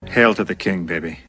Hail to the king, baby.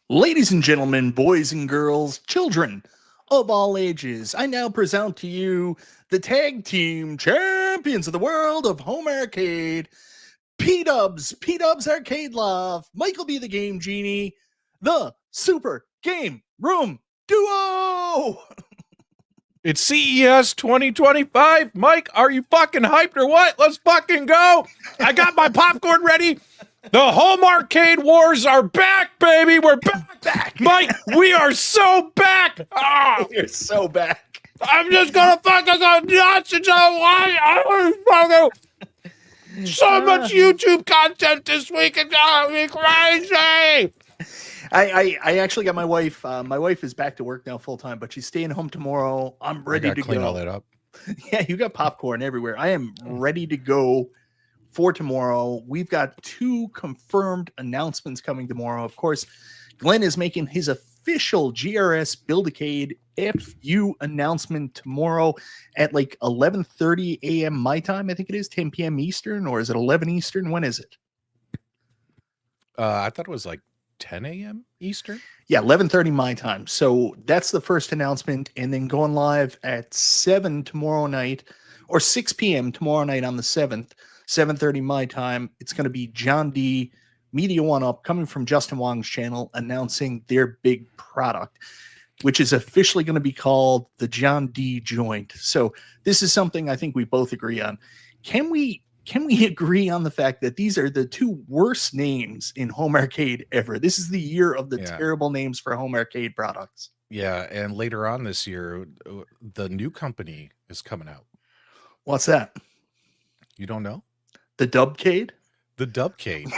Ladies and gentlemen, boys and girls, children of all ages, I now present to you the tag team champions of the world of home arcade, P-Dubs Arcade Love, MichaelBtheGameGenie, the Super Game Room Duo! It's CES 2025. Mike, are you fucking hyped or what? Let's fucking go. I got my popcorn ready. The home arcade wars are back, baby. We're back. Mike, we are so back. Oh, You're so back. I'm just gonna fucking go nuts and so much YouTube content this week. It's gonna be crazy. I actually got my wife. My wife is back to work now full time, but she's staying home tomorrow. I'm ready to clean go. all that up. Yeah, you got popcorn everywhere. I am ready to go for tomorrow. We've got 2 confirmed announcements coming tomorrow. Of course, Glenn is making his official GRS Buildicade FU announcement tomorrow at like 11:30 a.m. my time. I think it is 10 p.m. Eastern, or is it 11 Eastern? When is it? I thought it was like 10 a.m. Eastern. Yeah, 11:30 my time. So that's the first announcement, and then going live at 7 tomorrow night, or 6 p.m. tomorrow night on the 7th, 7:30 my time. It's going to be John D, Media1Up, coming from Justin Wong's channel, announcing their big product, which is officially going to be called the John D Joint. So this is something I think we both agree on. Can we agree on the fact that these are the 2 worst names in home arcade ever? This is the year of the terrible names for home arcade products. Yeah, and later on this year, the new company is coming out. What's that? You don't know? The Dubcade? The Dubcade.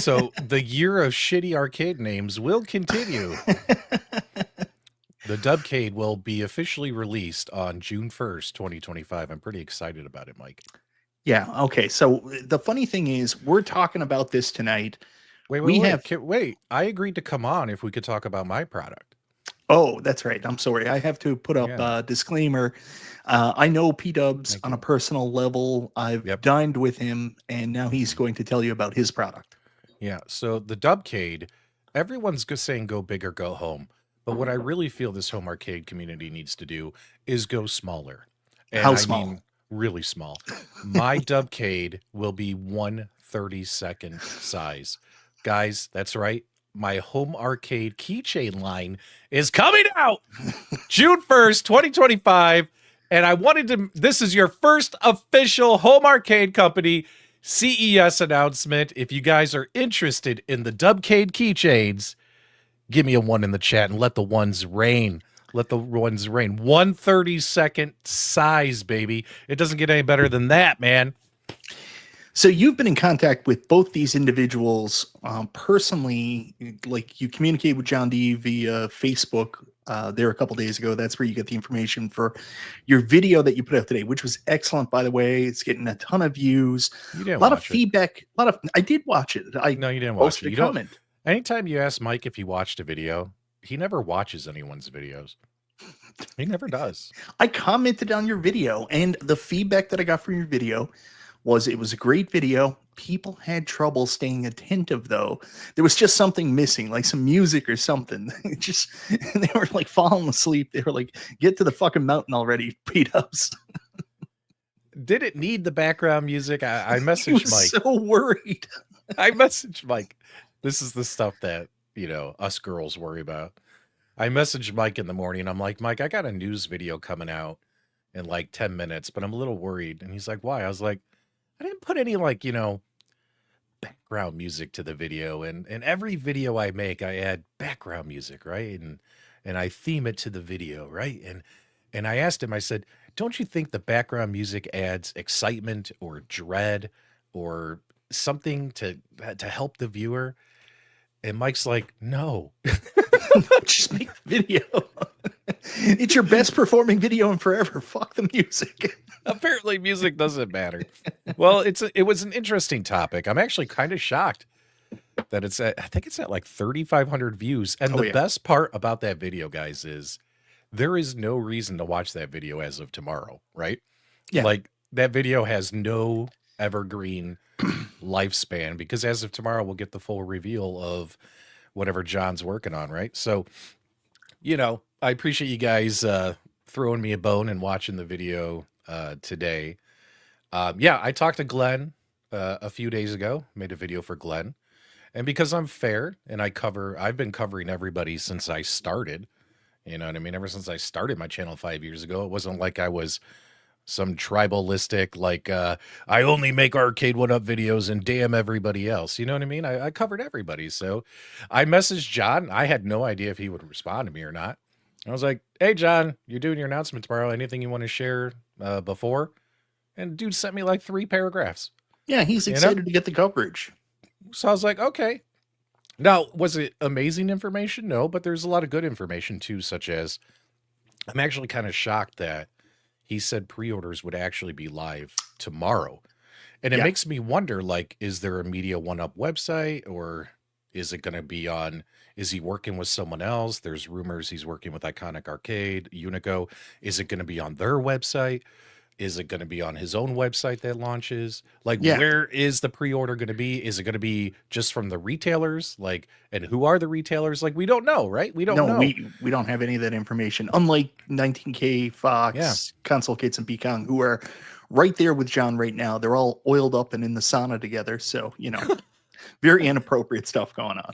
So the year of shitty arcade names will continue. The Dubcade will be officially released on June 1st, 2025. I'm pretty excited about it, Mike. Yeah, okay. So the funny thing is, we're talking about this tonight. Wait. I agreed to come on if we could talk about my product. Oh, that's right. I'm sorry. I have to put up a disclaimer. I know P-Dubs on a personal level. I've dined with him, and now he's going to tell you about his product. Yeah, so the Dubcade, everyone's saying go big or go home. But what I really feel this home arcade community needs to do is go smaller. And How small? I mean, really small. My Dubcade will be 1/32nd size. Guys, that's right. My home arcade keychain line is coming out June 1st, 2025. And I wanted to, this is your first official home arcade company CES announcement. If you guys are interested in the Dubcade keychains, give me a 1 in the chat and let the ones reign. Let the ones reign. 1/32nd size, baby. It doesn't get any better than that, man. So you've been in contact with both these individuals personally, like you communicate with John D via Facebook there a couple days ago. That's where you get the information for your video that you put out today, which was excellent, by the way. It's getting a ton of views. You didn't a lot watch of feedback. I did watch it. No, you didn't watch it. You comment. Anytime you ask Mike if he watched a video, he never watches anyone's videos. He never does. I commented on your video, and the feedback that I got from your video was it was a great video. People had trouble staying attentive, though. There was just something missing, like some music or something. They were like falling asleep. They were like, get to the fucking mountain already, P-Dubs. Did it need the background music? I He messaged was Mike. so worried. I messaged Mike. This is the stuff that, us girls worry about. I messaged Mike in the morning. I'm like, Mike, I got a news video coming out in like 10 minutes, but I'm a little worried. And he's like, why? I was like, I didn't put any background music to the video. And every video I make, I add background music, right? And I theme it to the video, right? And I asked him, I said, don't you think the background music adds excitement or dread or something to help the viewer? And Mike's like, no. Just make the video. It's your best performing video in forever. Fuck the music. Apparently music doesn't matter. Well, it was an interesting topic. I'm actually kind of shocked that I think it's at like 3,500 views. And the best part about that video, guys, is there is no reason to watch that video as of tomorrow, right? Yeah. Like that video has no evergreen lifespan because as of tomorrow, we'll get the full reveal of whatever John's working on, right? So, I appreciate you guys throwing me a bone and watching the video today. I talked to Glenn a few days ago, made a video for Glenn. And because I'm fair and I've been covering everybody since I started, you know what I mean? Ever since I started my channel 5 years ago, it wasn't like I was some tribalistic, like I only make Arcade1Up videos and damn everybody else. You know what I mean? I covered everybody. So I messaged John. I had no idea if he would respond to me or not. I was like, hey, John, you're doing your announcement tomorrow. Anything you want to share before? And dude sent me like 3 paragraphs. Yeah, he's excited to get the coverage. So I was like, okay. Now, was it amazing information? No, but there's a lot of good information too, such as I'm actually kind of shocked that he said pre-orders would actually be live tomorrow. And it makes me wonder, like, is there a Media1Up website or is it going to be on, is he working with someone else? There's rumors he's working with Iconic Arcade, Unico. Is it going to be on their website? Is it going to be on his own website that launches? Like, where is the pre-order going to be? Is it going to be just from the retailers? Like, and who are the retailers? Like, we don't know, right? We don't know. We don't have any of that information. Unlike 19K, Fox, Console Kids, and Pecan, who are right there with John right now. They're all oiled up and in the sauna together. So, very inappropriate stuff going on.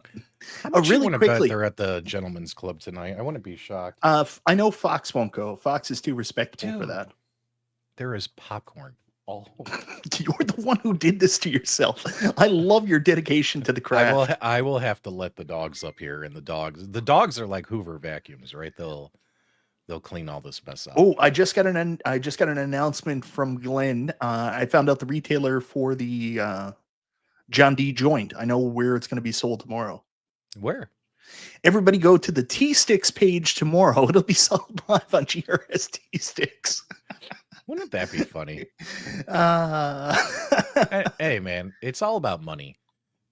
How much really quickly, bet they're at the Gentleman's Club tonight. I wouldn't be shocked. I know Fox won't go. Fox is too respectable for that. There is popcorn. Oh, you're the one who did this to yourself. I love your dedication to the craft. I will have to let the dogs up here, and the dogs are like Hoover vacuums, right? They'll clean all this mess up. Oh, I just got an announcement from Glenn. I found out the retailer for the John D joint. I know where it's going to be sold tomorrow. Where? Everybody go to the T-Sticks page tomorrow. It'll be sold live on GRS T-Sticks. Wouldn't that be funny? Hey, man, it's all about money.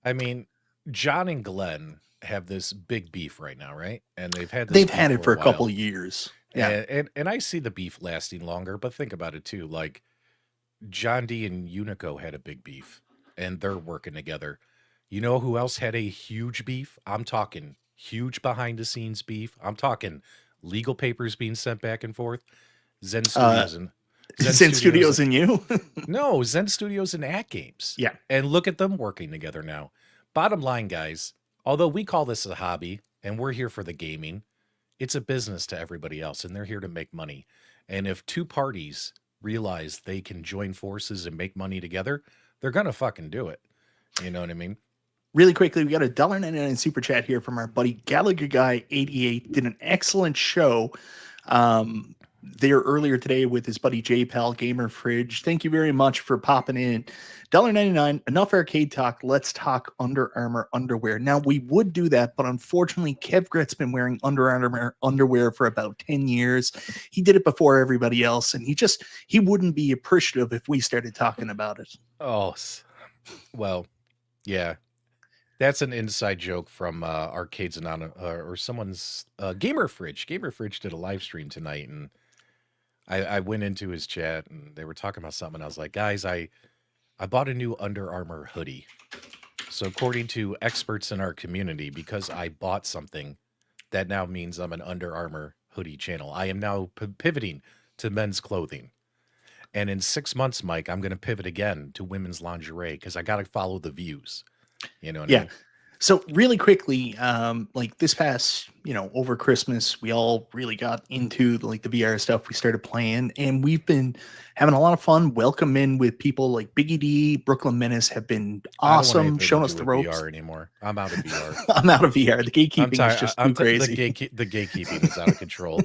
I mean, John and Glenn have this big beef right now, right? And they've had it for a couple years. Yeah. And I see the beef lasting longer, but think about it too. Like John D and Unico had a big beef and they're working together. You know who else had a huge beef? I'm talking huge behind the scenes beef. I'm talking legal papers being sent back and forth. Zen Studios and Zen Studios and you? No, Zen Studios and At Games. Yeah. And look at them working together now. Bottom line, guys, although we call this a hobby and we're here for the gaming, it's a business to everybody else and they're here to make money. And if two parties realize they can join forces and make money together, they're going to fucking do it. You know what I mean? Really quickly, we got a $1.99 super chat here from our buddy Gallagher Guy 88. Did an excellent show there earlier today with his buddy J-Pal Gamer Fridge. Thank you very much for popping in. $1.99, enough arcade talk. Let's talk Under Armour underwear. Now, we would do that, but unfortunately, Kev Gret's been wearing Under Armour underwear for about 10 years. He did it before everybody else, and he wouldn't be appreciative if we started talking about it. Oh, well, yeah. That's an inside joke from Arcades Announcement or someone's Gamer Fridge. Gamer Fridge did a live stream tonight, and I went into his chat, and they were talking about something. And I was like, guys, I bought a new Under Armour hoodie. So according to experts in our community, because I bought something, that now means I'm an Under Armour hoodie channel. I am now pivoting to men's clothing. And in 6 months, Mike, I'm going to pivot again to women's lingerie because I got to follow the views. You know what I Yeah. mean? So really quickly, like this past, over Christmas, we all really got into like the VR stuff. We started playing, and we've been having a lot of fun. Welcome in with people like Biggie D, Brooklyn Menace have been I don't want awesome, anything to showing us do the with ropes. VR anymore. I'm out of VR. I'm out of VR. The I'm gatekeeping is tired. just too crazy. The gatekeeping is out of control.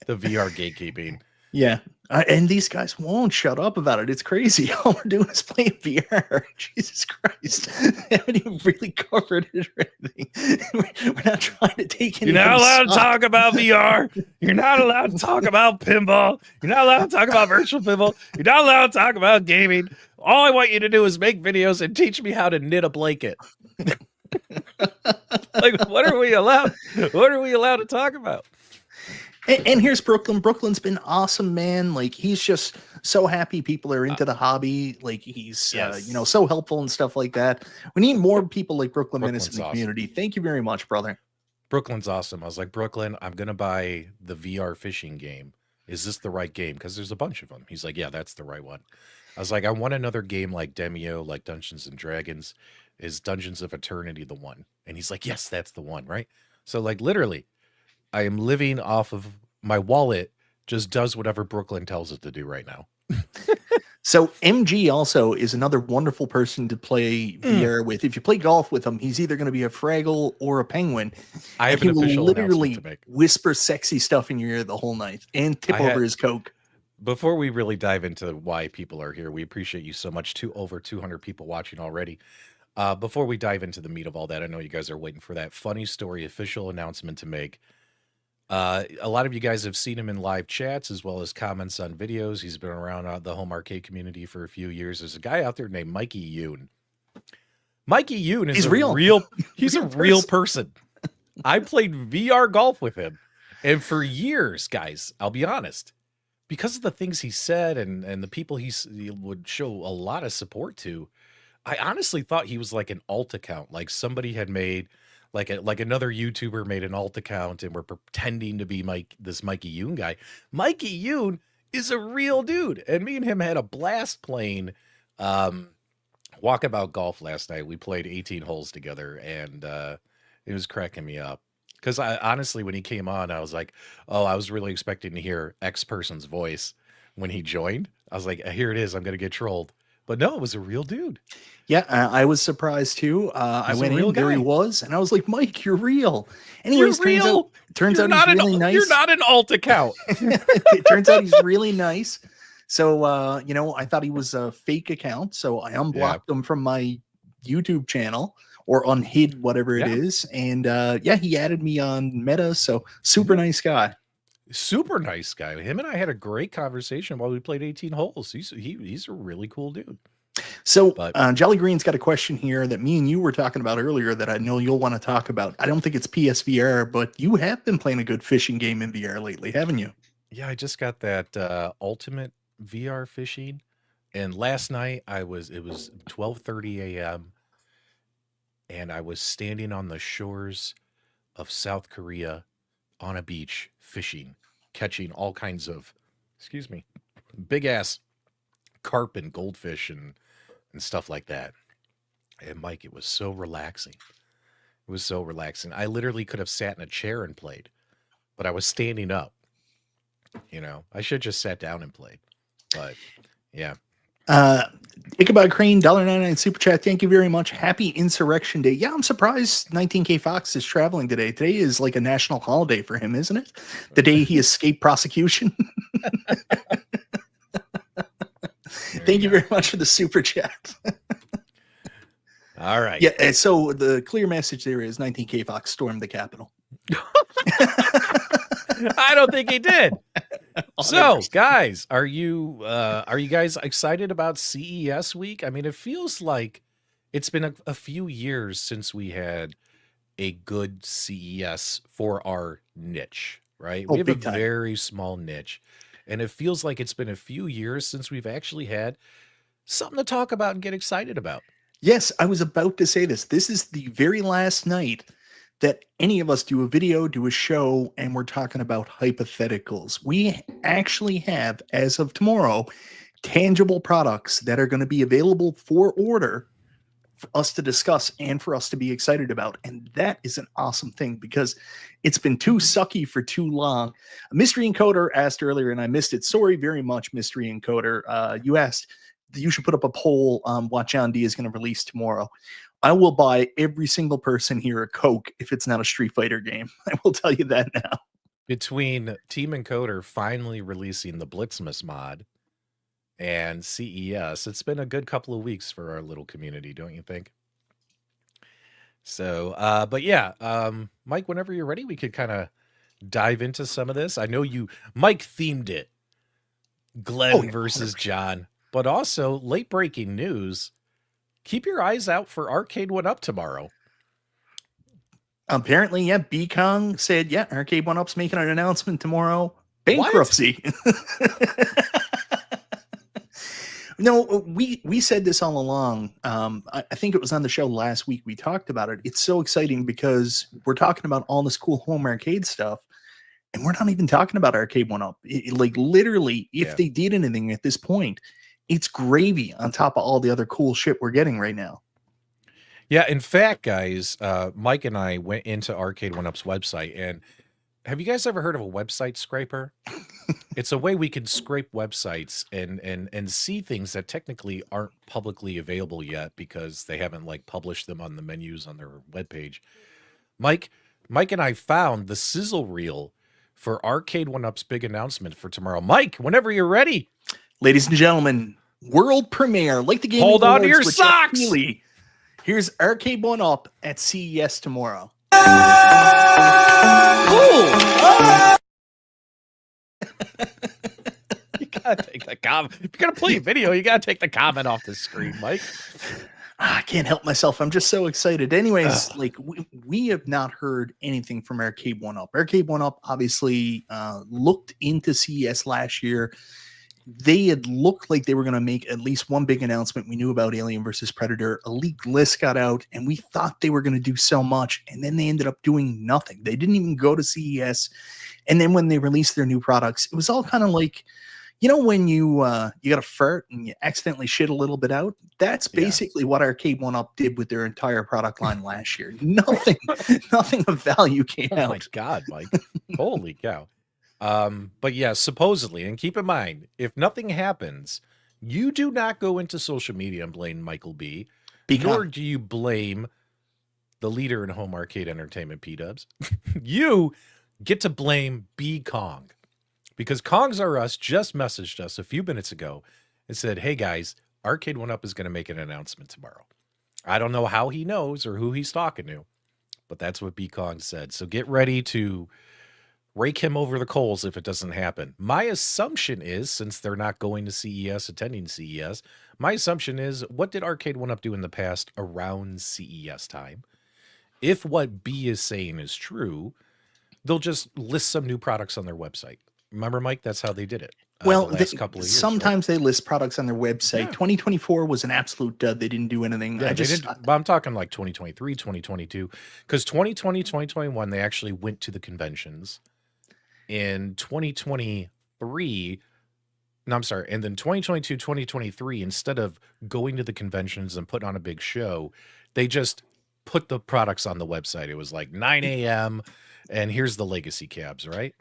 The VR gatekeeping. Yeah. And these guys won't shut up about it. It's crazy. All we're doing is playing VR. Jesus Christ. I haven't even really covered it or anything. We're not trying to take any. You're not allowed to talk about VR. You're not allowed to talk about pinball. You're not allowed to talk about virtual pinball. You're not allowed to talk about gaming. All I want you to do is make videos and teach me how to knit a blanket. Like, what are we allowed? What are we allowed to talk about? And here's Brooklyn. Brooklyn's been awesome, man. Like, he's just so happy people are into the hobby. Like, he's, so helpful and stuff like that. We need more people like Brooklyn Menace in the community. Thank you very much, brother. Brooklyn's awesome. I was like, Brooklyn, I'm going to buy the VR fishing game. Is this the right game? Because there's a bunch of them. He's like, yeah, that's the right one. I was like, I want another game like Demio, like Dungeons and Dragons. Is Dungeons of Eternity the one? And he's like, yes, that's the one, right? So, like, literally, I am living off of my wallet, just does whatever Brooklyn tells it to do right now. So MG also is another wonderful person to play VR with. If you play golf with him, he's either going to be a Fraggle or a Penguin. I have an official announcement to make. Whisper sexy stuff in your ear the whole night and tip over his Coke. Before we really dive into why people are here, we appreciate you so much. Over 200 people watching already. Before we dive into the meat of all that, I know you guys are waiting for that funny story official announcement to make. A lot of you guys have seen him in live chats as well as comments on videos. He's been around the home arcade community for a few years. There's a guy out there named Mikey Yun. Mikey Yun is real. He's a real person. I played VR golf with him. And for years, guys, I'll be honest, because of the things he said and the people he would show a lot of support to, I honestly thought he was like an alt account, like somebody had made like another YouTuber made an alt account and we're pretending to be this Mikey Yun guy. Mikey Yun is a real dude. And me and him had a blast playing walkabout golf last night. We played 18 holes together and it was cracking me up. Because I honestly, when he came on, I was like, oh, I was really expecting to hear X person's voice when he joined. I was like, here it is. I'm going to get trolled. But no, it was a real dude. Yeah, I was surprised too. I went in, there he was, and I was like, Mike, you're real. Anyways, turns out he's really nice. You're not an alt account. It turns out he's really nice. So, I thought he was a fake account. So I unblocked him from my YouTube channel or unhid whatever it is. And he added me on Meta. So super nice guy. Super nice guy. Him and I had a great conversation while we played 18 holes. He's a really cool dude. So Jolly Green's got a question here that me and you were talking about earlier that I know you'll want to talk about. I don't think it's PSVR, but you have been playing a good fishing game in VR lately, haven't you? Yeah, I just got that Ultimate VR fishing. And last night it was 12:30 a.m. and I was standing on the shores of South Korea on a beach fishing, catching all kinds of, big ass carp and goldfish and stuff like that. And Mike, it was so relaxing. It was so relaxing. I literally could have sat in a chair and played, but I was standing up. I should just sat down and played. But yeah. Ichabod Crane, $1.99 super chat. Thank you very much. Happy Insurrection Day. Yeah, I'm surprised 19K Fox is traveling today. Today is like a national holiday for him, isn't it? The day he escaped prosecution. Thank you very much for the super chat. All right. Yeah, so the clear message there is 19K Fox stormed the Capitol. I don't think he did. So, guys, are you guys excited about CES week? I mean, it feels like it's been a few years since we had a good CES for our niche, right? We have a very small niche, and it feels like it's been a few years since we've actually had something to talk about and get excited about. Yes, I was about to say this. This is the very last night that any of us do a video, do a show, and we're talking about hypotheticals. We actually have, as of tomorrow, tangible products that are going to be available for order for us to discuss and for us to be excited about. And that is an awesome thing because it's been too sucky for too long. Mystery Encoder asked earlier, and I missed it. Sorry very much, Mystery Encoder. You asked, you should put up a poll on what John D is going to release tomorrow. I will buy every single person here a Coke if it's not a Street Fighter game. I will tell you that now. Between Team Encoder finally releasing the Blitzmas mod and CES, it's been a good couple of weeks for our little community, don't you think? So, but yeah, Mike, whenever you're ready, we could kind of dive into some of this. I know Mike themed it, Glenn versus John, but also late breaking news. Keep your eyes out for Arcade1Up tomorrow. Apparently, yeah, B-Kong said, yeah, Arcade1Up's making an announcement tomorrow. Bankruptcy. No, we said this all along. I think it was on the show last week. We talked about it. It's so exciting because we're talking about all this cool home arcade stuff, and we're not even talking about Arcade1Up. Like literally, if they did anything at this point, it's gravy on top of all the other cool shit we're getting right now. Yeah, in fact, guys, Mike and I went into Arcade1Up's website, and have you guys ever heard of a website scraper? It's a way we can scrape websites and see things that technically aren't publicly available yet because they haven't like published them on the menus on their webpage. Mike and I found the sizzle reel for Arcade1Up's big announcement for tomorrow. Mike, whenever you're ready. Ladies and gentlemen, world premiere, like the game. Hold on to your socks. Here's Arcade1Up at CES tomorrow. Cool. You gotta take the comment. If you're gonna play a video, you gotta take the comment off the screen, Mike. I can't help myself. I'm just so excited. Anyways, like we have not heard anything from Arcade1Up. Arcade1Up obviously looked into CES last year. They had looked like they were going to make at least one big announcement. We knew about Alien versus Predator. A leaked list got out, and we thought they were going to do so much, and then they ended up doing nothing. They didn't even go to CES. And then when they released their new products, it was all kind of like, you know, when you got a fart and you accidentally shit a little bit out. That's basically what Arcade1Up did with their entire product line last year. Nothing of value came out. Oh my God, Mike! Holy cow! But yeah, supposedly, and keep in mind, if nothing happens, you do not go into social media and blame Michael B. Nor do you blame the leader in home arcade entertainment, P-Dubs. You get to blame B Kong, because Kongs R Us just messaged us a few minutes ago and said, "Hey guys, Arcade1Up is going to make an announcement tomorrow." I don't know how he knows or who he's talking to, but that's what B Kong said. So get ready to rake him over the coals if it doesn't happen. My assumption is, since they're not going to CES, attending CES, my assumption is, what did Arcade1Up do in the past around CES time? If what B is saying is true, they'll just list some new products on their website. Remember, Mike, that's how they did it. Well, the last couple of years, sometimes they list products on their website. Yeah. 2024 was an absolute dud. They didn't do anything. Yeah, but I'm talking like 2023, 2022, because 2020, 2021, they actually went to the conventions. In 2023, no, I'm sorry, and then 2022, 2023, instead of going to the conventions and putting on a big show, they just put the products on the website. It was like 9 a.m. and here's the legacy cabs, right?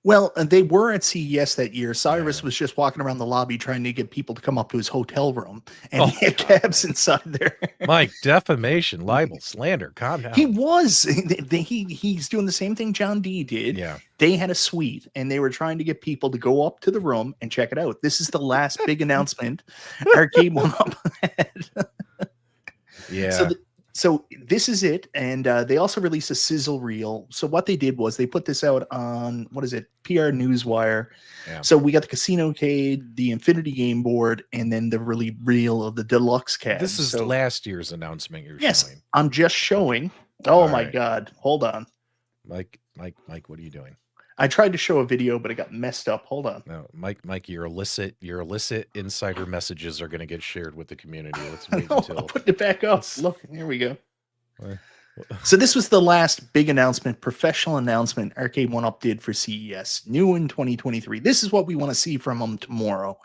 Well, they were at CES that year. Cyrus was just walking around the lobby trying to get people to come up to his hotel room, and he had cabs inside there. Mike, defamation, libel, slander, calm down. He was. He's doing the same thing John D did. Yeah. They had a suite, and they were trying to get people to go up to the room and check it out. This is the last big announcement Arcade1Up had. Yeah. So this is it, and they also released a sizzle reel. So what they did was they put this out on, what is it, PR Newswire. Yeah. So we got the Casino-cade, the Infinity Game Board, and then the really reel of the deluxe cab. This is last year's announcement you're showing. I'm just showing. Oh my God. Hold on. Mike, what are you doing? I tried to show a video, but it got messed up. Hold on. No, Mike, your illicit insider messages are going to get shared with the community. Let's wait until I'll put it back up. Look, here we go. So this was the last big announcement, professional announcement Arcade1Up did for CES, new in 2023. This is what we want to see from them tomorrow.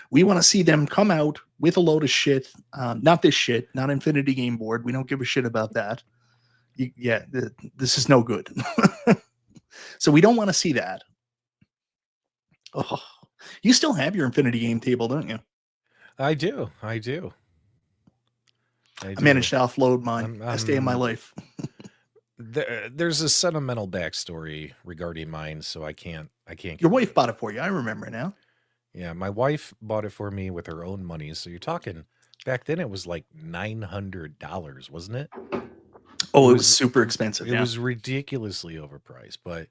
We want to see them come out with a load of shit. Not this shit, not Infinity Game Board. We don't give a shit about that. This is no good. So we don't want to see that. Oh, you still have your Infinity Game table, don't you? I do. I managed to offload mine. Best day of my life. There's a sentimental backstory regarding mine, so I can't. Your wife bought it for you. I remember now. Yeah, my wife bought it for me with her own money. So you're talking back then it was like $900, wasn't it? Oh, it was super expensive. It was ridiculously overpriced, but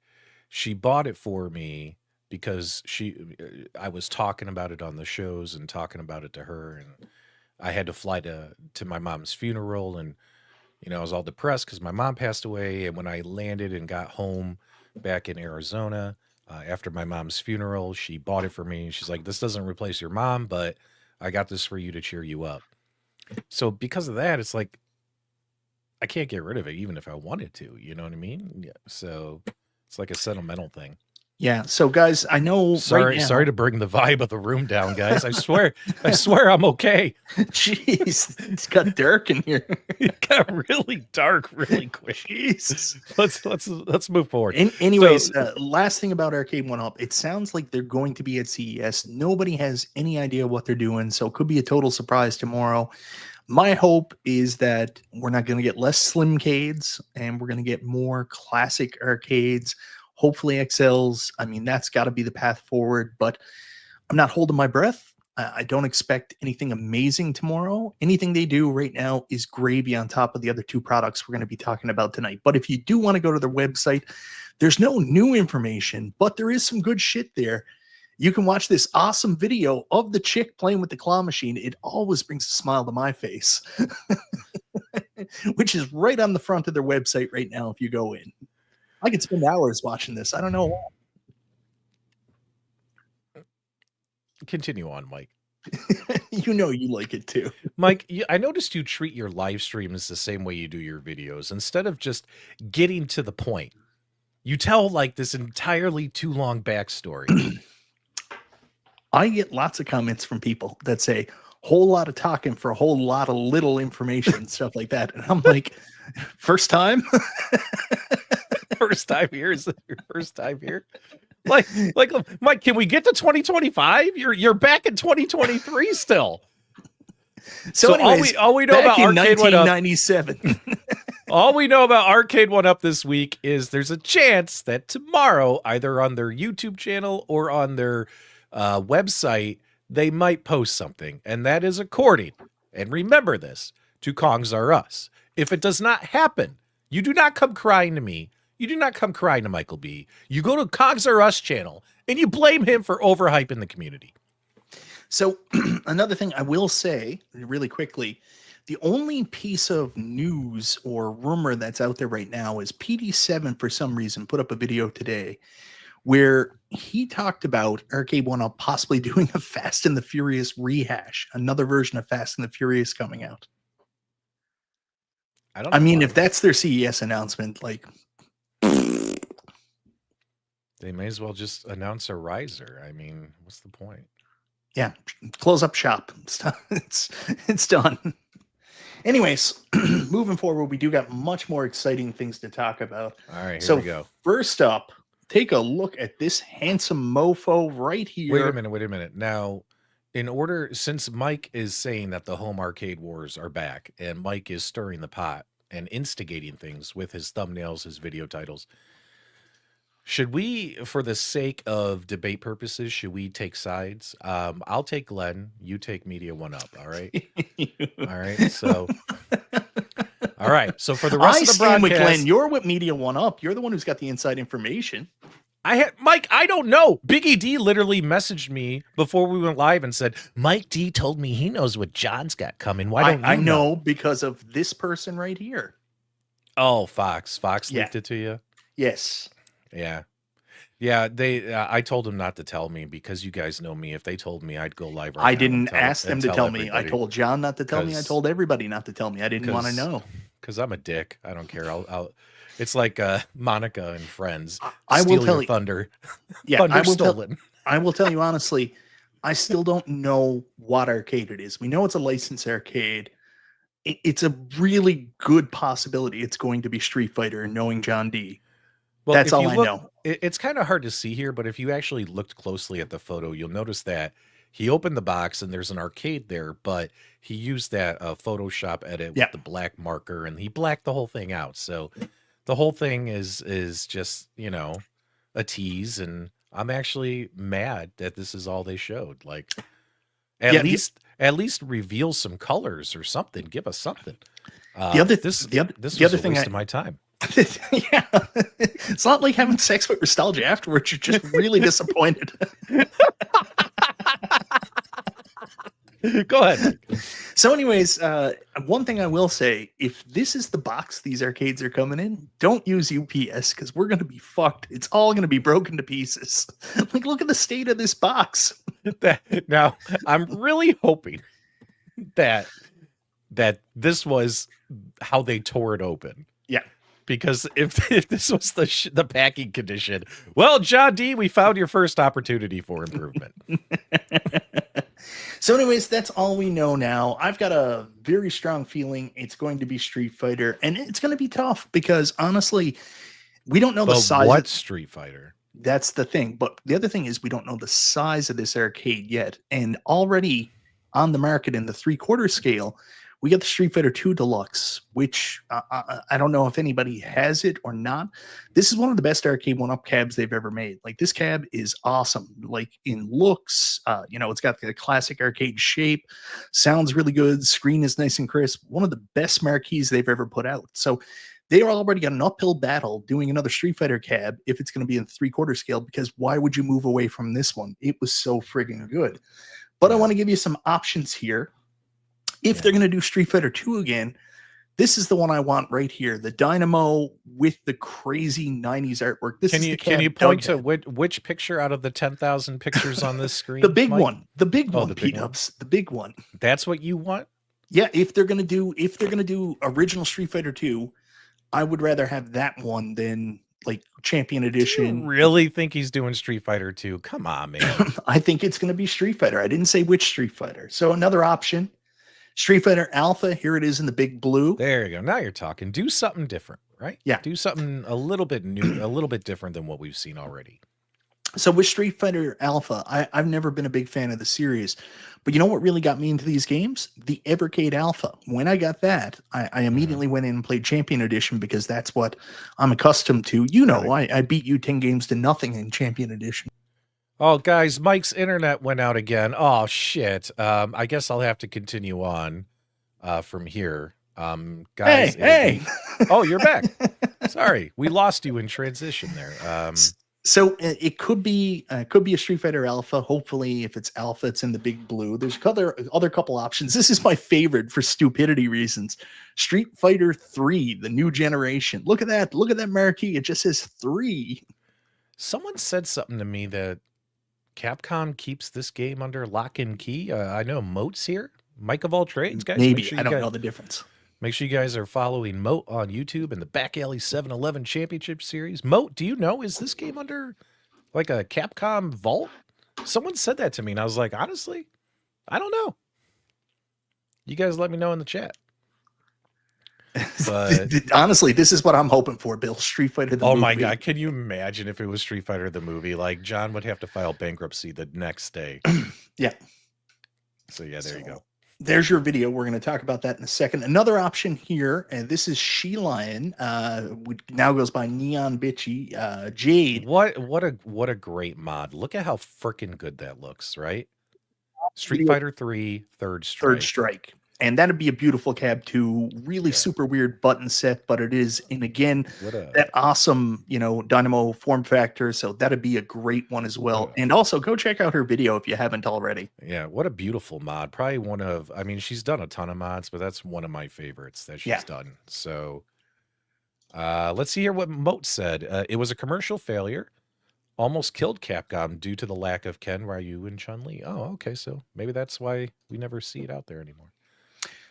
she bought it for me because I was talking about it on the shows and talking about it to her, and I had to fly to my mom's funeral, and I was all depressed because my mom passed away. And when I landed and got home back in Arizona after my mom's funeral, she bought it for me. She's like, "This doesn't replace your mom, but I got this for you to cheer you up." So because of that, it's like I can't get rid of it even if I wanted to. You know what I mean? Yeah. So it's like a sentimental thing. Yeah. So guys, I know. Sorry to bring the vibe of the room down, guys. I swear I'm okay. Jeez, it's got dark in here. It got really dark really quick. Jesus. Let's move forward. Anyways, last thing about Arcade1Up, it sounds like they're going to be at CES. Nobody has any idea what they're doing, so it could be a total surprise tomorrow. My hope is that we're not going to get less slimcades and we're going to get more classic arcades. Hopefully XLs. I mean, that's got to be the path forward, but I'm not holding my breath. I don't expect anything amazing tomorrow. Anything they do right now is gravy on top of the other two products we're going to be talking about tonight. But if you do want to go to their website, there's no new information, but there is some good shit there. You can watch this awesome video of the chick playing with the claw machine. It always brings a smile to my face, which is right on the front of their website right now if you go in. I could spend hours watching this. I don't know why. Continue on, Mike. You know you like it too. Mike, I noticed you treat your live streams the same way you do your videos. Instead of just getting to the point, you tell like this entirely too long backstory. I get lots of comments from people that say, whole lot of talking for a whole lot of little information, stuff like that. And I'm like, first time? First time here? Is it your first time here? Like, Mike, can we get to 2025? You're back in 2023 still. So anyways, all we know about Arcade1Up, all we know about Arcade1Up this week is there's a chance that tomorrow, either on their YouTube channel or on their website, they might post something, and that is according, and remember this, to Kongs R Us. If it does not happen, you do not come crying to me. You do not come crying to Michael B. You go to Kongs R Us channel and you blame him for overhyping the community. So another thing I will say really quickly, the only piece of news or rumor that's out there right now is PD7 for some reason put up a video today where he talked about Arcade1Up possibly doing a Fast and the Furious rehash, another version of Fast and the Furious coming out. I mean, if that's their CES announcement, like, they may as well just announce a riser. I mean, what's the point? Yeah, close up shop. It's done. Anyways, moving forward, we do got much more exciting things to talk about. All right, here we go. First up, take a look at this handsome mofo right here. Wait a minute. Now, since Mike is saying that the home arcade wars are back, and Mike is stirring the pot and instigating things with his thumbnails, his video titles, should we, for the sake of debate purposes, should we take sides? I'll take Glenn, you take Media1Up, all right? All right, so... All right, so for the rest of the broadcast... with Glenn, you're with Media1Up. You're the one who's got the inside information. Mike, I don't know. Biggie D literally messaged me before we went live and said, Mike D told me he knows what John's got coming. Why don't you know? I know because of this person right here. Oh, Fox. Fox leaked it to you? Yes. Yeah. Yeah, I told him not to tell me because you guys know me. If they told me, I'd go live right now. I didn't ask them to tell me. I told John not to tell me. I told everybody not to tell me. I didn't want to know. because I'm a dick. I don't care. I'll it's like Monica and Friends. I will Steal tell your you. thunder. Yeah, Thunder stolen. I will tell you honestly, I still don't know what arcade it is. We know it's a licensed arcade. It's a really good possibility it's going to be Street Fighter, knowing John D. Well, That's if all you I look, know. it's kind of hard to see here, but if you actually looked closely at the photo, you'll notice that he opened the box and there's an arcade there, but he used that Photoshop edit Yeah. with the black marker and he blacked the whole thing out. So the whole thing is just, you know, a tease. And I'm actually mad that this is all they showed. Like, Yeah, at least reveal some colors or something. Give us something. This the was other a thing waste of my time. yeah, it's not like having sex with nostalgia afterwards. You're just really disappointed. Go ahead, Mike. So, anyways, one thing I will say: if this is the box these arcades are coming in, don't use UPS because we're going to be fucked. It's all going to be broken to pieces. Like, look at the state of this box. Now, I'm really hoping that this was how they tore it open. Yeah. Because if this was the packing condition, well, John D, we found your first opportunity for improvement. So, anyways, that's all we know now. I've got a very strong feeling it's going to be Street Fighter, and it's going to be tough because honestly, we don't know the size. What Street Fighter? That's the thing. But the other thing is we don't know the size of this arcade yet, and already on the market in the 3/4 scale, we got the Street Fighter 2 Deluxe, which I don't know if anybody has it or not. This is one of the best Arcade1Up cabs they've ever made. Like, this cab is awesome. Like, in looks, you know, it's got the classic arcade shape, sounds really good, screen is nice and crisp. One of the best marquees they've ever put out. So they are already got an uphill battle doing another Street Fighter cab if it's going to be in 3/4 scale, because why would you move away from this one? It was so friggin' good. But I want to give you some options here. If they're going to do Street Fighter 2 again, this is the one I want right here. The Dynamo with the crazy 90s artwork. This can you point to which picture out of the 10,000 pictures on this screen? The big Mike? one. The big one, the big Pete one? Ups. The big one. That's what you want? Yeah, if they're going to do original Street Fighter 2, I would rather have that one than like Champion Edition. Do you really think he's doing Street Fighter 2? Come on, man. I think it's going to be Street Fighter. I didn't say which Street Fighter. So another option, Street Fighter Alpha. Here it is in the big blue. There you go. Now you're talking. Do something different, right? Yeah. Do something a little bit new, a little bit different than what we've seen already. So with Street Fighter Alpha, I've never been a big fan of the series. But you know what really got me into these games? The Evercade Alpha. When I got that, I immediately went in and played Champion Edition because that's what I'm accustomed to. You know, I beat you 10 games to nothing in Champion Edition. Oh, guys, Mike's internet went out again. Oh, shit. I guess I'll have to continue on from here. Guys. Hey. Oh, you're back. Sorry. We lost you in transition there. So it could be a Street Fighter Alpha. Hopefully, if it's Alpha, it's in the big blue. There's other couple options. This is my favorite for stupidity reasons. Street Fighter 3, the new generation. Look at that. Look at that marquee. It just says 3. Someone said something to me that Capcom keeps this game under lock and key. I know Moat's here. Mike of all trades, guys. Maybe. I don't know the difference. Make sure you guys are following Moat on YouTube and the Back Alley 7-Eleven Championship Series. Moat, do you know, is this game under like a Capcom vault? Someone said that to me, and I was like, honestly, I don't know. You guys let me know in the chat. But honestly, this is what I'm hoping for, Bill. Street Fighter the movie. Oh my God, can you imagine if it was Street Fighter the movie? Like, John would have to file bankruptcy the next day. Yeah. So yeah, there you go. There's your video. We're going to talk about that in a second. Another option here, and this is She Lion, now goes by Neon Bitchy, Jade. What a great mod. Look at how freaking good that looks, right? Street Fighter 3 Third Strike. And that'd be a beautiful cab too. Really super weird button set, but it is. And again, that awesome, Dynamo form factor. So that'd be a great one as well. And also go check out her video if you haven't already. Yeah. What a beautiful mod. Probably one of, I mean, she's done a ton of mods, but that's one of my favorites that she's done. So let's see here what Moat said. It was a commercial failure. Almost killed Capcom due to the lack of Ken, Ryu, and Chun-Li. Oh, okay. So maybe that's why we never see it out there anymore.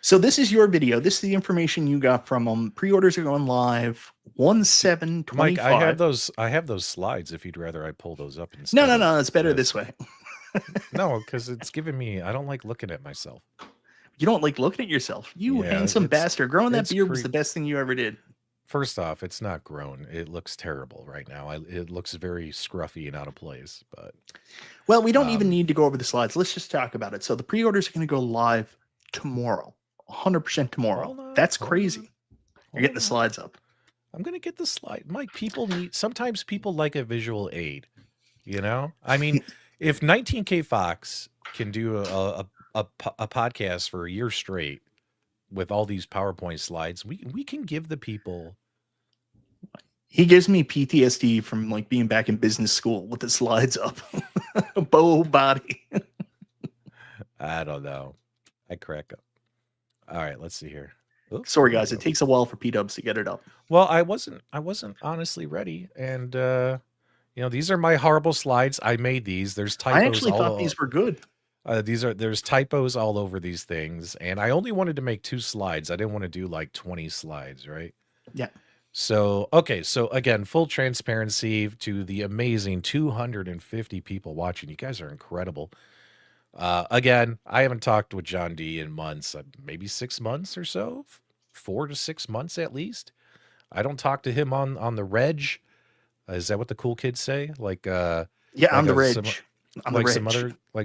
So this is your video. This is the information you got from them. Pre-orders are going live 1/7/25. Mike, I have those slides if you'd rather I pull those up instead. No, it's better this way. No, because it's giving me, I don't like looking at myself. You don't like looking at yourself. You handsome bastard. Growing that beard was the best thing you ever did. First off, it's not grown. It looks terrible right now. It looks very scruffy and out of place. But well, we don't even need to go over the slides. Let's just talk about it. So the pre-orders are going to go live tomorrow, 100% tomorrow. That's crazy. You're getting the slides up. I'm going to get the slide. Mike, sometimes people like a visual aid. You know, I mean, if 19K Fox can do a podcast for a year straight with all these PowerPoint slides, we can give the people. He gives me PTSD from like being back in business school with the slides up. Bow body. I don't know. I crack up. All right, let's see here. Oops, sorry guys, it takes a while for P-dubs to get it up. Well, I wasn't honestly ready, and you know, these are my horrible slides. I made these. There's typos. I actually thought these were good. There's typos all over these things, and I only wanted to make 2 slides. I didn't want to do like 20 slides, right? Yeah. So, okay. So again, full transparency to the amazing 250 people watching. You guys are incredible. Again, I haven't talked with John D in months, maybe 6 months or so, 4 to 6 months at least. I don't talk to him on the reg. Is that what the cool kids say? Like, yeah, on the reg.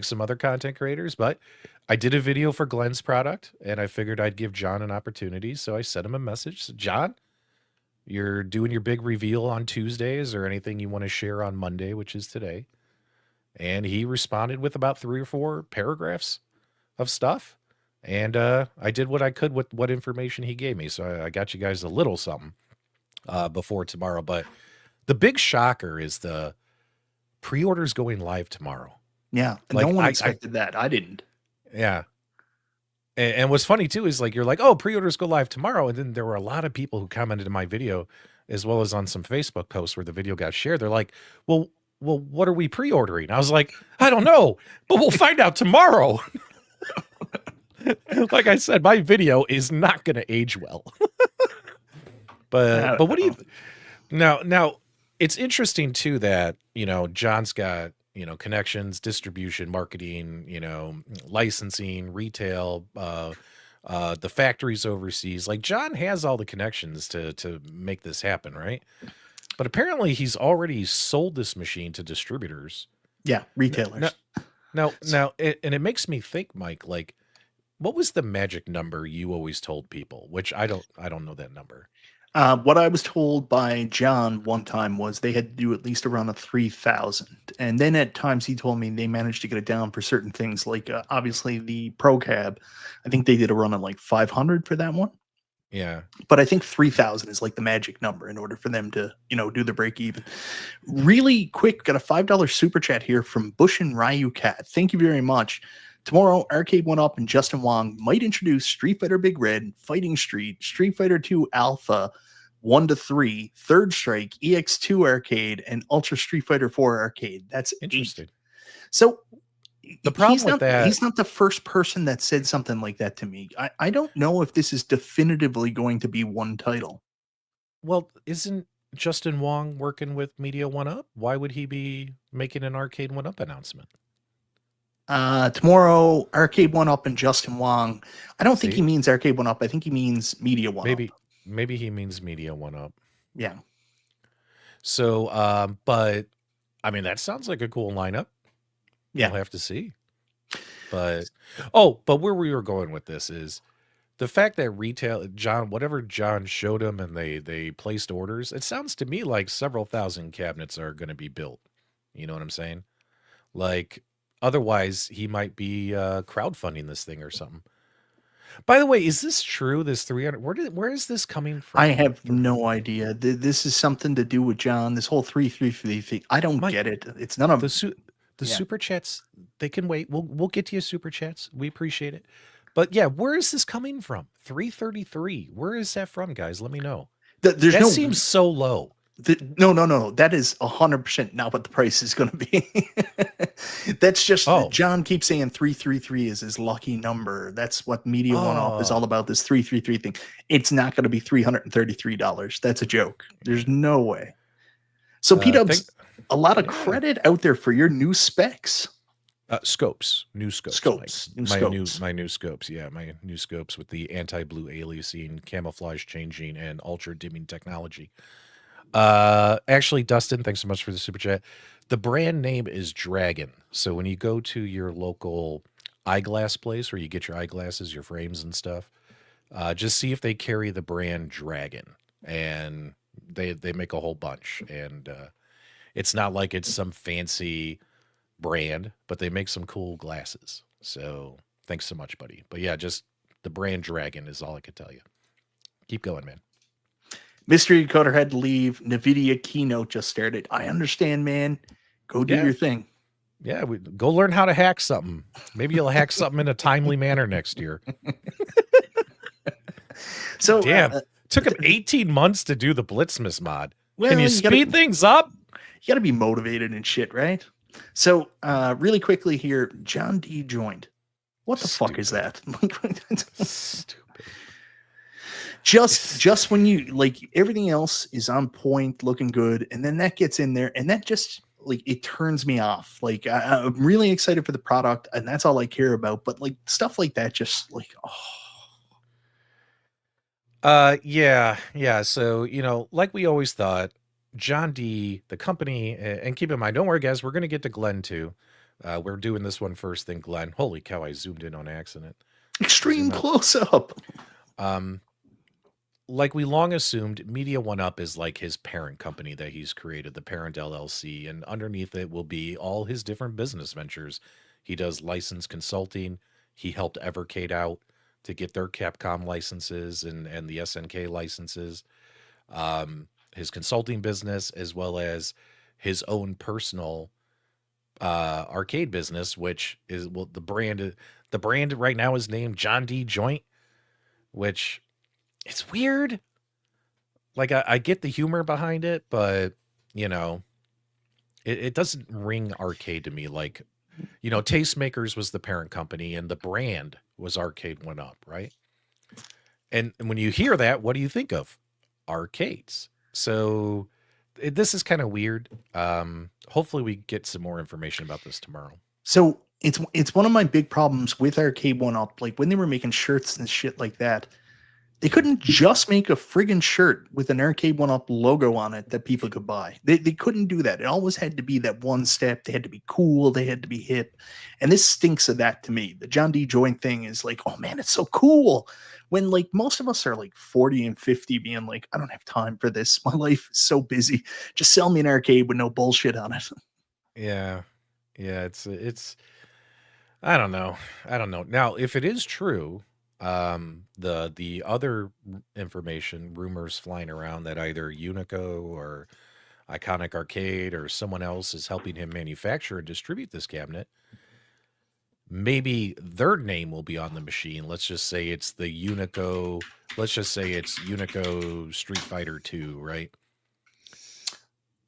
Some other content creators, but I did a video for Glenn's product, and I figured I'd give John an opportunity, so I sent him a message. So, John, you're doing your big reveal on Tuesdays, or anything you want to share on Monday, which is today. And he responded with about 3 or 4 paragraphs of stuff, and I did what I could with what information he gave me. So I got you guys a little something before tomorrow. But the big shocker is the pre-orders going live tomorrow. Yeah, like, no one expected that. I didn't. Yeah. And what's funny too is like, you're like, oh, pre-orders go live tomorrow. And then there were a lot of people who commented in my video, as well as on some Facebook posts where the video got shared. They're like, well, what are we pre-ordering? I was like, I don't know, but we'll find out tomorrow. Like I said, my video is not going to age well. But what do you now? It's interesting too that, you know, John's got, you know, connections, distribution, marketing, you know, licensing, retail, the factories overseas. Like, John has all the connections to make this happen, right? But apparently he's already sold this machine to distributors. Yeah, retailers. Now, and it makes me think, Mike, like, what was the magic number you always told people? Which I don't know that number. What I was told by John one time was they had to do at least around 3,000. And then at times he told me they managed to get it down for certain things, like obviously the Pro Cab. I think they did a run of like 500 for that one. Yeah. But I think 3,000 is like the magic number in order for them to, you know, do the break even. Really quick, got a $5 super chat here from Bush and Ryu Cat. Thank you very much. Tomorrow, Arcade1Up and Justin Wong might introduce Street Fighter Big Red, Fighting Street, Street Fighter 2 Alpha 1 to 3, Third Strike, EX2 Arcade, and Ultra Street Fighter 4 Arcade. That's interesting. 8. So the problem with that, he's not the first person that said something like that to me. I don't know if this is definitively going to be one title. Well, isn't Justin Wong working with Media1Up? Why would he be making an Arcade1Up announcement? Tomorrow, Arcade1Up and Justin Wong. I don't think he means Arcade1Up. I think he means Media1Up. Maybe he means Media1Up. Yeah. So, but I mean, that sounds like a cool lineup. Yeah. We'll have to see. But where we were going with this is the fact that whatever John showed him and they placed orders, it sounds to me like several thousand cabinets are going to be built. You know what I'm saying? Like, otherwise he might be crowdfunding this thing or something. By the way, is this true? This 300? Where is this coming from? I have no idea. This is something to do with John. This whole 333. I don't get it. It's none of the super chats. They can wait. We'll get to your super chats. We appreciate it. But yeah, where is this coming from? 333. Where is that from, guys? Let me know. That seems so low. No. That is 100% not what the price is going to be. That's just Oh, John keeps saying 333 is his lucky number. That's what Media1Up is all oh, about. This 333 thing. It's not going to be $333. That's a joke. There's no way. So P think, Dubs, a lot of yeah. credit out there for your new specs. New scopes, Mike. New My scopes. new scopes, yeah, my new scopes with the anti-blue aliasing, camouflage changing, and ultra dimming technology. Actually, Dustin, thanks so much for the super chat. The brand name is Dragon. So when you go to your local eyeglass place where you get your eyeglasses, your frames and stuff, just see if they carry the brand Dragon, and they make a whole bunch. And it's not like it's some fancy brand, but they make some cool glasses. So thanks so much, buddy. But yeah, just the brand Dragon is all I could tell you. Keep going, man. Mystery Decoder had to leave. NVIDIA keynote just started. I understand, man. Go do Yeah. your thing. Yeah, go learn how to hack something. Maybe you'll hack something in a timely manner next year. So Damn, took him 18 months to do the Blitzmas mod. well, Can you speed things up? You got to be motivated and shit, right? So really quickly here, John D joined. What the fuck is that? Stupid. Just when you like everything else is on point, looking good, and then that gets in there, and that just like it turns me off. Like I'm really excited for the product, and that's all I care about. But like stuff like that, just like Yeah. So, like we always thought, John D, the company, and keep in mind, don't worry, guys, we're going to get to Glenn too. We're doing this one first, then Glenn. Holy cow, I zoomed in on accident. extreme close up. Like we long assumed, Media1Up is like his parent company that he's created, the parent LLC, and underneath it will be all his different business ventures. He does license consulting. He helped Evercade out to get their Capcom licenses and the SNK licenses. His consulting business, as well as his own personal arcade business, which is the brand right now is named John D Joint, which it's weird. Like I get the humor behind it, but it doesn't ring arcade to me. Like, Tastemakers was the parent company and the brand was Arcade1Up, right? And when you hear that, what do you think of? Arcades. So this is kind of weird. Hopefully we get some more information about this tomorrow. So it's one of my big problems with Arcade1Up. Like when they were making shirts and shit like that, they couldn't just make a friggin' shirt with an Arcade1Up logo on it that people could buy. They couldn't do that. It always had to be that one step. They had to be cool. They had to be hip. And this stinks of that to me. The John D. Joint thing is like, oh man, it's so cool. When like most of us are like 40 and 50 being like, I don't have time for this. My life is so busy. Just sell me an arcade with no bullshit on it. Yeah. Yeah. It's, I don't know. Now, if it is true, the other information, rumors flying around that either Unico or Iconic Arcade or someone else is helping him manufacture and distribute this cabinet, maybe their name will be on the machine. Let's just say it's the Unico. Let's just say it's Unico Street Fighter 2, right?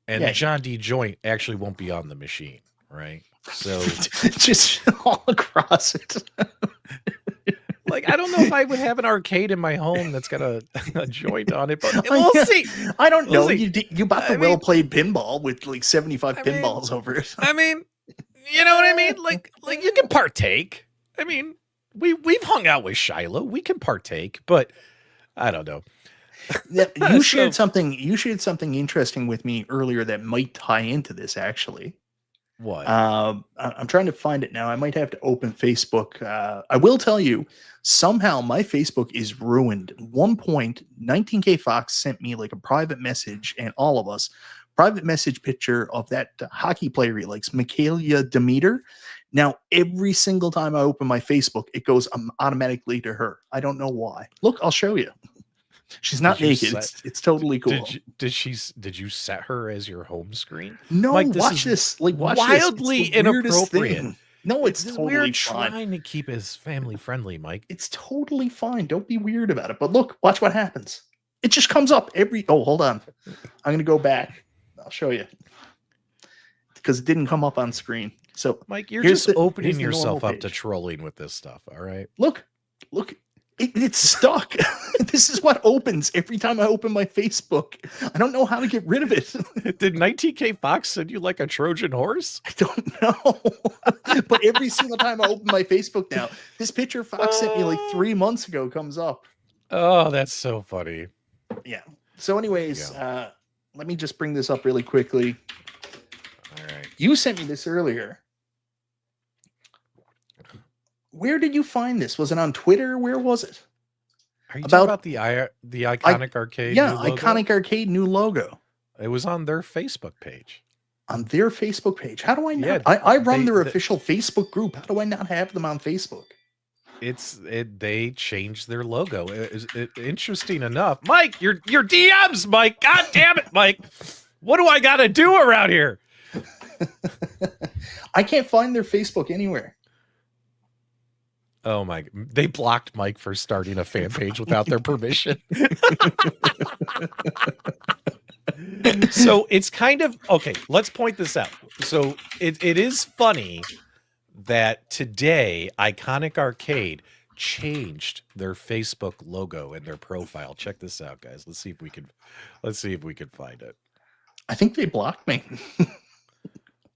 And Yeah. John D. Joint actually won't be on the machine, right? So just all across it. like, I don't know if I would have an arcade in my home that's got a joint on it, but we'll see. I don't know. We'll see. You bought the well-played pinball with like 75 pinballs over it. I mean, you know what I mean? Like you can partake. I mean, we've hung out with Shiloh. We can partake, but I don't know. You shared something. You shared something interesting with me earlier that might tie into this. Actually, what? I'm trying to find it now. I might have to open Facebook. I will tell you. Somehow my Facebook is ruined. At one point, 19K Fox sent me like a private message, and all of us private message picture of that hockey player he likes, Michaela Demeter. Now, every single time I open my Facebook, it goes automatically to her. I don't know why. Look, I'll show you. She's not naked. It's totally cool. Did you set her as your home screen? No, Mike, watch this. Like, watch wildly this. Inappropriate. No, it's totally we're fine. Trying to keep it family friendly, Mike. It's totally fine. Don't be weird about it. But look, watch what happens. It just comes up every. Oh, hold on. I'm gonna go back. I'll show you because it didn't come up on screen. So Mike, you're here's just the- opening here's the yourself normal up to page. trolling with this stuff. All right. Look, it's stuck. This is what opens every time I open my Facebook. I don't know how to get rid of it. Did 19K Fox send you like a Trojan horse? I don't know. But every single time I open my Facebook now, this picture Fox sent me like 3 months ago comes up. Oh, that's so funny. Yeah. So, anyways, let me just bring this up really quickly. All right. You sent me this earlier. Where did you find this? Was it on Twitter? Where was it? Are you talking about the Iconic Arcade? Yeah, new logo? Iconic Arcade new logo. It was on their Facebook page. On their Facebook page. How do I not? Yeah, I run their official Facebook group. How do I not have them on Facebook? They changed their logo. Interesting enough, Mike. Your DMs, Mike. God damn it, Mike. What do I got to do around here? I can't find their Facebook anywhere. Oh my! They blocked Mike for starting a fan page without their permission. So it's kind of okay. Let's point this out. So it is funny that today Iconic Arcade changed their Facebook logo and their profile. Check this out, guys. Let's see if we can find it. I think they blocked me.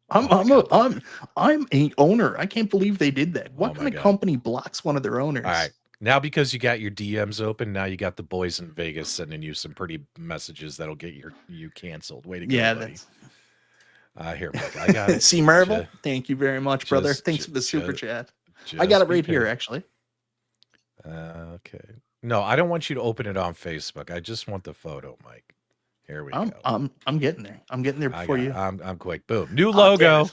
I'm a owner. I can't believe they did that. What kind of company blocks one of their owners? All right. Now, because you got your DMs open, now you got the boys in Vegas sending you some pretty messages that'll get you canceled. Way to go, buddy. Here, Mike, I got it. See, Marvel, thank you very much, brother. Thanks for the super chat. I got it right here, actually. Okay. No, I don't want you to open it on Facebook. I just want the photo, Mike. Here we go. I'm getting there. I'm getting there before you. I'm quick. Boom. New logo.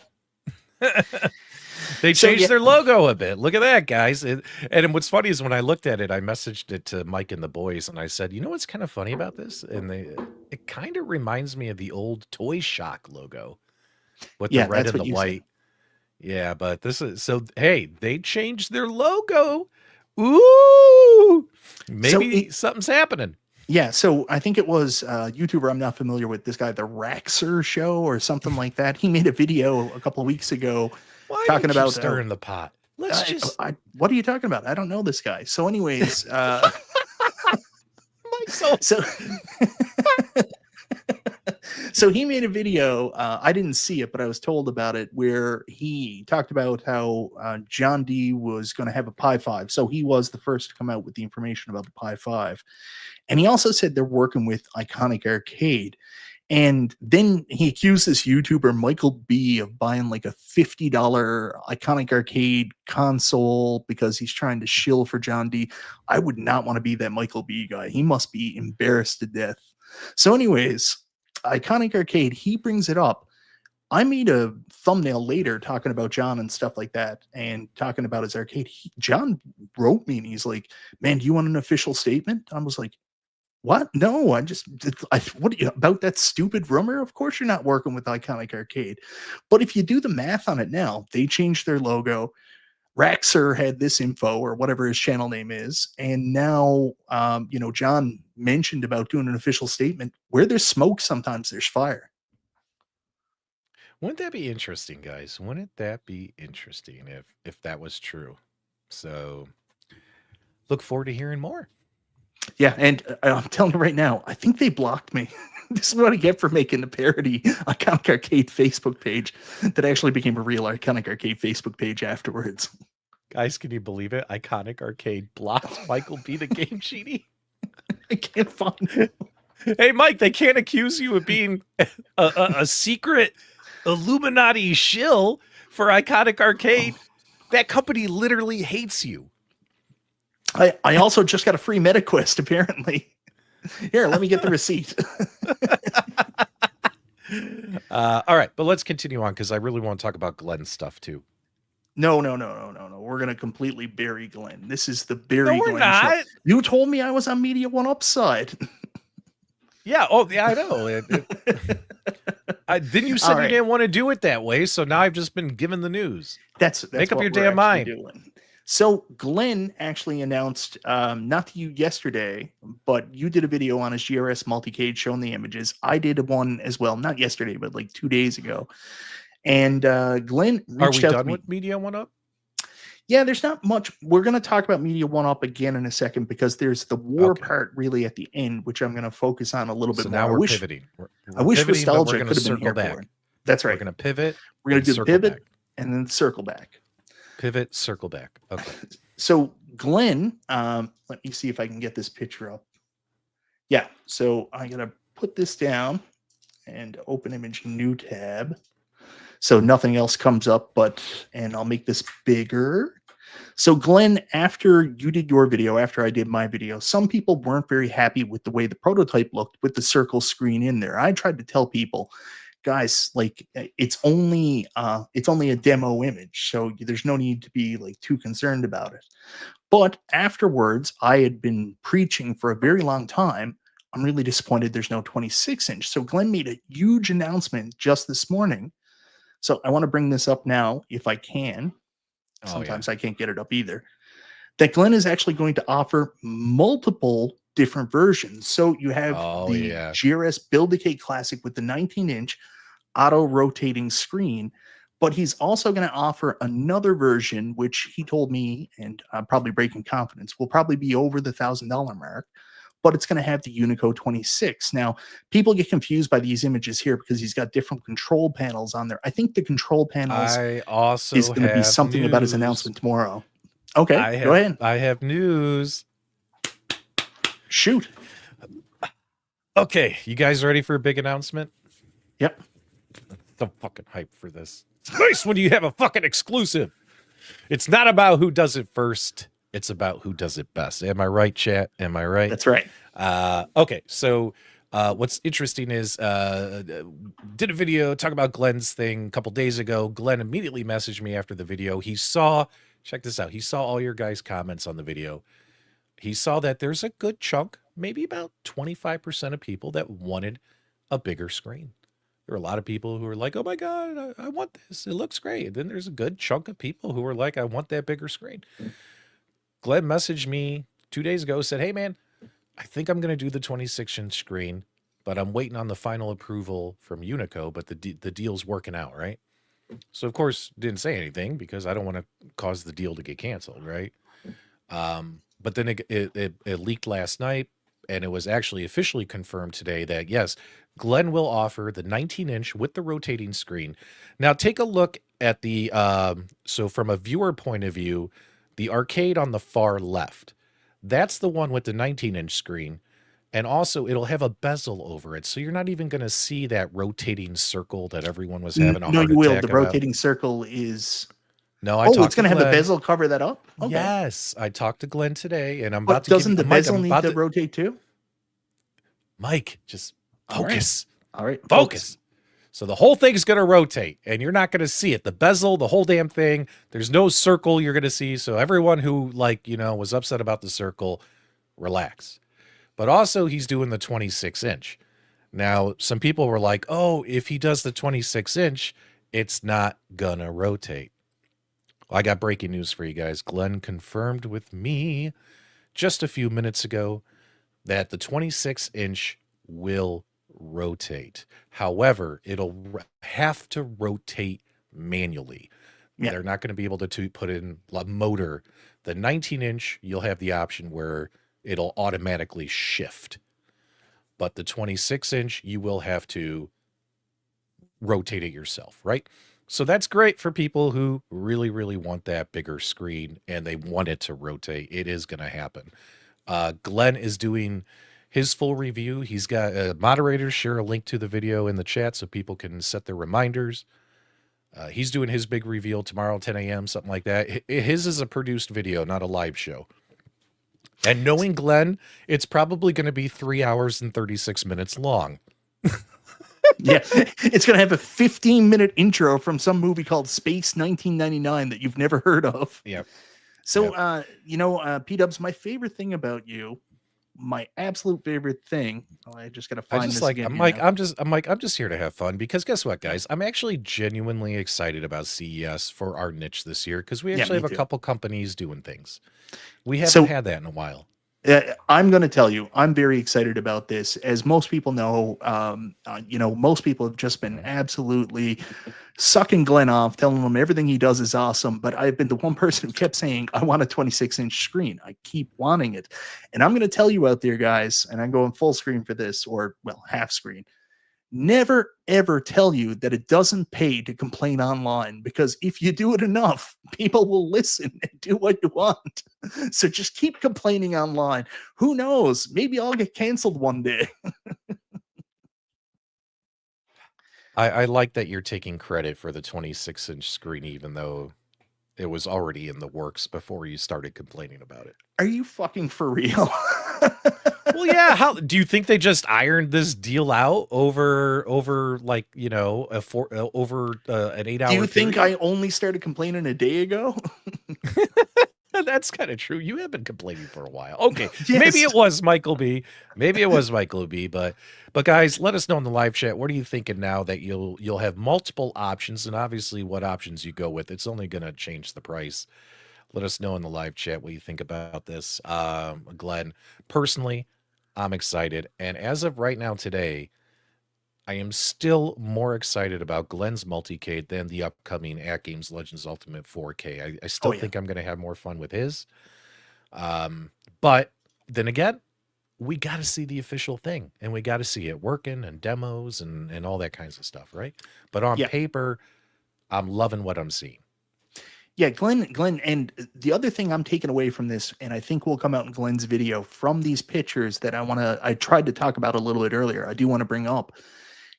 They changed their logo a bit. Look at that, guys. And what's funny is when I looked at it, I messaged it to Mike and the boys, and I said, "You know what's kind of funny about this?" And it kind of reminds me of the old Toy Shock logo with the red and the white. Yeah, but this is so. Hey, they changed their logo. Ooh, maybe something's happening. Yeah, so I think it was a YouTuber I'm not familiar with, this guy, the Raxer Show or something like that. He made a video a couple of weeks ago talking about stirring the pot. Let's just. What are you talking about? I don't know this guy. So, anyways, so he made a video. I didn't see it, but I was told about it, where he talked about how John D was going to have a Pi 5. So he was the first to come out with the information about the Pi 5. And he also said they're working with Iconic Arcade. And then he accused this YouTuber, Michael B, of buying like a $50 Iconic Arcade console because he's trying to shill for John D. I would not want to be that Michael B guy. He must be embarrassed to death. So anyways, Iconic Arcade, he brings it up. I made a thumbnail later talking about John and stuff like that and talking about his arcade. John wrote me and he's like, "Man, do you want an official statement?" I was like, "What? No, what are you about that stupid rumor? Of course you're not working with Iconic Arcade." But if you do the math on it now, they changed their logo. Raxer had this info or whatever his channel name is. And now, John mentioned about doing an official statement. Where there's smoke, sometimes there's fire. Wouldn't that be interesting, guys? Wouldn't that be interesting if that was true? So look forward to hearing more. Yeah, and I'm telling you right now, I think they blocked me. This is what I get for making the parody Iconic Arcade Facebook page that actually became a real Iconic Arcade Facebook page afterwards. Guys, can you believe it? Iconic Arcade blocked MichaelBtheGameGenie. I can't find it. Hey, Mike, they can't accuse you of being a secret Illuminati shill for Iconic Arcade. That company literally hates you. I also just got a free MetaQuest, apparently. Here, let me get the receipt. All right, but let's continue on because I really want to talk about Glenn's stuff too. No. We're going to completely bury Glenn. This is the bury Glenn show. You told me I was on Media1Up side. Yeah. Oh, yeah, I know. Then you said you didn't want to do it that way, so now I've just been given the news. That's make up what your we're damn mind. Doing. So Glenn actually announced, not to you yesterday, but you did a video on his GRS multi-cade showing the images. I did one as well, not yesterday, but like 2 days ago. And Glenn Are we reached out to done me. with Media1Up? Yeah, there's not much. We're going to talk about Media1Up again in a second because there's the war Okay. part really at the end, which I'm going to focus on a little bit So more. now we're pivoting. I wish pivoting, but nostalgia we're going could to have been circle here back. for it. That's We're right. going to pivot. We're going to do the circle pivot back. and then circle back. Pivot, circle back. Okay. So Glenn, let me see if I can get this picture up. Yeah, so I'm going to put this down and open image new tab. So nothing else comes up, and I'll make this bigger. So Glenn, after you did your video, after I did my video, some people weren't very happy with the way the prototype looked with the circle screen in there. I tried to tell people, guys, like it's only a demo image, so there's no need to be like too concerned about it. But afterwards, I had been preaching for a very long time. I'm really disappointed there's no 26-inch. So Glenn made a huge announcement just this morning. So I want to bring this up now if I can. Sometimes I can't get it up either. That Glenn is actually going to offer multiple different versions. So you have the GRS Build-A-Cade Classic with the 19-inch auto rotating screen, but he's also going to offer another version, which he told me, and I'm probably breaking confidence, will probably be over the $1,000 mark, but it's going to have the Unico 26. Now, people get confused by these images here because he's got different control panels on there. I think the control panels is going to be something about his announcement tomorrow. Okay, go ahead. I have news. Shoot. Okay, you guys ready for a big announcement? Yep. I'm fucking hyped for this. It's nice when you have a fucking exclusive. It's not about who does it first. It's about who does it best. Am I right, chat? Am I right? That's right. Okay, so what's interesting is did a video talk about Glenn's thing a couple days ago. Glenn immediately messaged me after the video. He saw, check this out, he saw all your guys' comments on the video. He saw that there's a good chunk, maybe about 25% of people that wanted a bigger screen. There are a lot of people who are like, oh my God, I want this. It looks great. And then there's a good chunk of people who are like, I want that bigger screen. Glenn messaged me 2 days ago, said, hey man, I think I'm going to do the 26-inch screen, but I'm waiting on the final approval from Unico, but the deal's working out, right? So of course, didn't say anything because I don't want to cause the deal to get canceled, right? But then it leaked last night, and it was actually officially confirmed today that, yes, Glenn will offer the 19-inch with the rotating screen. Now, take a look at the, so from a viewer point of view, the arcade on the far left, that's the one with the 19-inch screen. And also, it'll have a bezel over it, so you're not even going to see that rotating circle that everyone was having a heart attack about. No, you will. The rotating circle is... No, I it's going to have the bezel cover that up? Okay. Yes, I talked to Glenn today, and I'm about to doesn't the bezel need to rotate too? Mike, just focus. All right. Focus. So the whole thing's going to rotate, and you're not going to see it. The bezel, the whole damn thing, there's no circle you're going to see. So everyone who, like, you know, was upset about the circle, relax. But also, he's doing the 26-inch. Now, some people were like, oh, if he does the 26-inch, it's not going to rotate. Well, I got breaking news for you guys. Glenn confirmed with me just a few minutes ago that the 26-inch will rotate. However, it'll have to rotate manually. Yeah. They're not going to be able to put in a motor. The 19-inch, you'll have the option where it'll automatically shift. But the 26-inch, you will have to rotate it yourself, right? So that's great for people who really, really want that bigger screen and they want it to rotate. It is going to happen. Glenn is doing his full review. He's got moderators share a link to the video in the chat so people can set their reminders. He's doing his big reveal tomorrow, 10 a.m., something like that. His is a produced video, not a live show. And knowing Glenn, it's probably going to be 3 hours and 36 minutes long. Yeah, it's going to have a 15-minute intro from some movie called Space 1999 that you've never heard of. Yep. So, you know, P-Dubs, my favorite thing about you my absolute favorite thing. Oh, I just got to I find just this like again I'm here like now. I'm just here to have fun because guess what, guys? I'm actually genuinely excited about CES for our niche this year because we Yeah, actually me have a too. couple companies doing things. We haven't So had that in a while. I'm going to tell you, I'm very excited about this. As most people know, most people have just been Mhm. absolutely sucking Glenn off, telling him everything he does is awesome. But I've been the one person who kept saying, I want a 26-inch screen. I keep wanting it. And I'm going to tell you out there, guys, and I'm going full screen for this, or, well, half screen. Never ever tell you that it doesn't pay to complain online, because if you do it enough, people will listen and do what you want. So just keep complaining online. Who knows? Maybe I'll get canceled one day. I like that you're taking credit for the 26-inch screen, even though it was already in the works before you started complaining about it. Are you fucking for real? Well, yeah. How do you think they just ironed this deal out over like over an Do 8 hour you think period? I only started complaining a day ago? That's kind of true. You have been complaining for a while. Okay, maybe Yes. it was Michael B. Maybe it was Michael B. But guys, let us know in the live chat. What are you thinking now that you'll have multiple options, and obviously what options you go with? It's only going to change the price. Let us know in the live chat what you think about this. Glenn, personally, I'm excited, and as of right now today, I am still more excited about Glenn's multicade than the upcoming At Games Legends Ultimate 4K. I Oh still yeah. think I'm going to have more fun with his. But then again, we got to see the official thing and we got to see it working and demos and all that kinds of stuff, right? But on Yeah. paper, I'm loving what I'm seeing. Yeah, Glenn, and the other thing I'm taking away from this, and I think will come out in Glenn's video from these pictures that I tried to talk about a little bit earlier. I do want to bring up.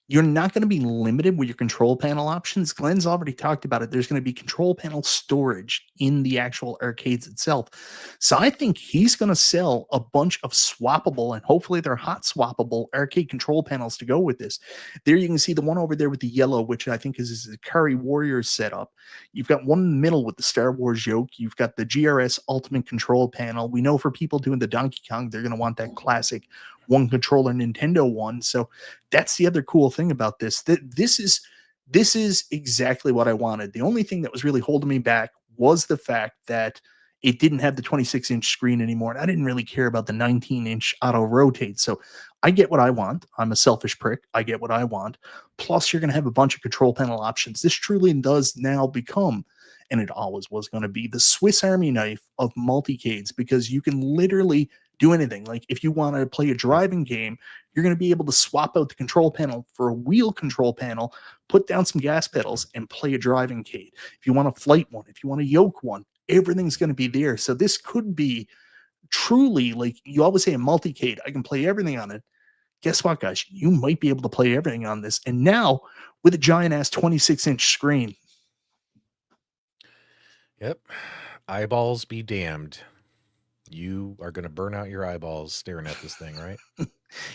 You're not going to be limited with your control panel options. Glenn's already talked about it. There's going to be control panel storage in the actual arcades itself. So I think he's going to sell a bunch of swappable, and hopefully they're hot swappable arcade control panels to go with this. There you can see the one over there with the yellow, which I think is the Curry Warriors setup. You've got one in the middle with the Star Wars yoke. You've got the GRS Ultimate Control panel. We know for people doing the Donkey Kong, they're going to want that classic one controller Nintendo one. So that's the other cool thing about this. This is exactly what I wanted. The only thing that was really holding me back was the fact that it didn't have the 26-inch screen anymore, and I didn't really care about the 19-inch auto rotate. So I get what I want. I'm a selfish prick. I get what I want. Plus, you're going to have a bunch of control panel options. This truly does now become, and it always was going to be, the Swiss Army knife of multicades, because you can literally do anything. Like if you want to play a Yep. driving game, you're going to be able to swap out the control panel for a wheel control panel, put down some gas pedals, and play a driving cade. If you want a flight one, if you want a yoke one, everything's going to be there. So this could be truly, like you always say, a multi-cade. I can play everything on it. Guess what, guys? You might be able to play everything on this. And now with a giant ass 26-inch screen. Yep. Eyeballs be damned. You are going to burn out your eyeballs staring at this thing, right?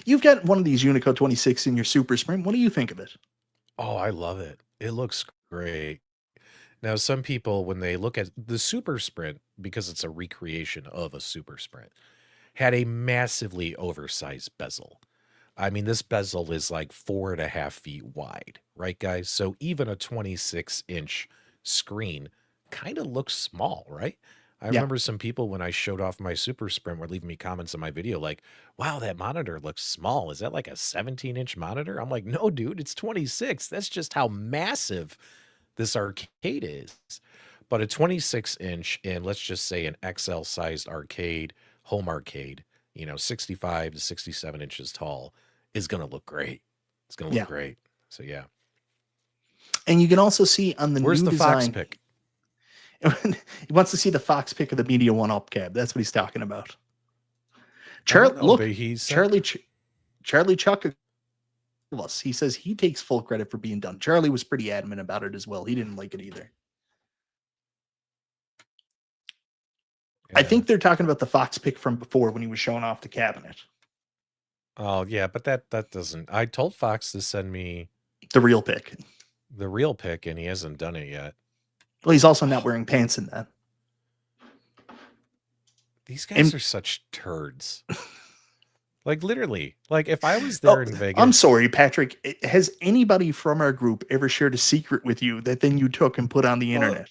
You've got one of these Unico 26 in your Super Sprint. What do you think of it? Oh, I love it. It looks great. Now, some people, when they look at the Super Sprint, because it's a recreation of a Super Sprint, had a massively oversized bezel. I mean, this bezel is like 4.5 feet wide, right, guys? So even a 26-inch screen kind of looks small, right? I Yeah. remember some people when I showed off my Super Sprint were leaving me comments on my video like, wow, that monitor looks small. Is that like a 17-inch monitor? I'm like, no, dude, it's 26. That's just how massive this arcade is. But a 26-inch and let's just say an XL sized arcade, home arcade, 65 to 67 inches tall is going to look great. It's going to look Yeah. great. So yeah. And you can also see on the Where's new the Fox design, pick? he wants to see the Fox pick of the Media1Up cab. That's what he's talking about. I don't know, Look, but he said Charlie Chuck, he says he takes full credit for being done. Charlie was pretty adamant about it as well. He didn't like it either. I think they're talking about the Fox pick from before when he was showing off the cabinet. Oh yeah, but that doesn't. I told Fox to send me The real pick. the real pick, and he hasn't done it yet. Well, he's also not wearing pants in that. These guys are such turds. Like literally, like if I was Oh, there in Vegas, I'm sorry, Patrick. Has anybody from our group ever shared a secret with you that then you took and put on the well, internet?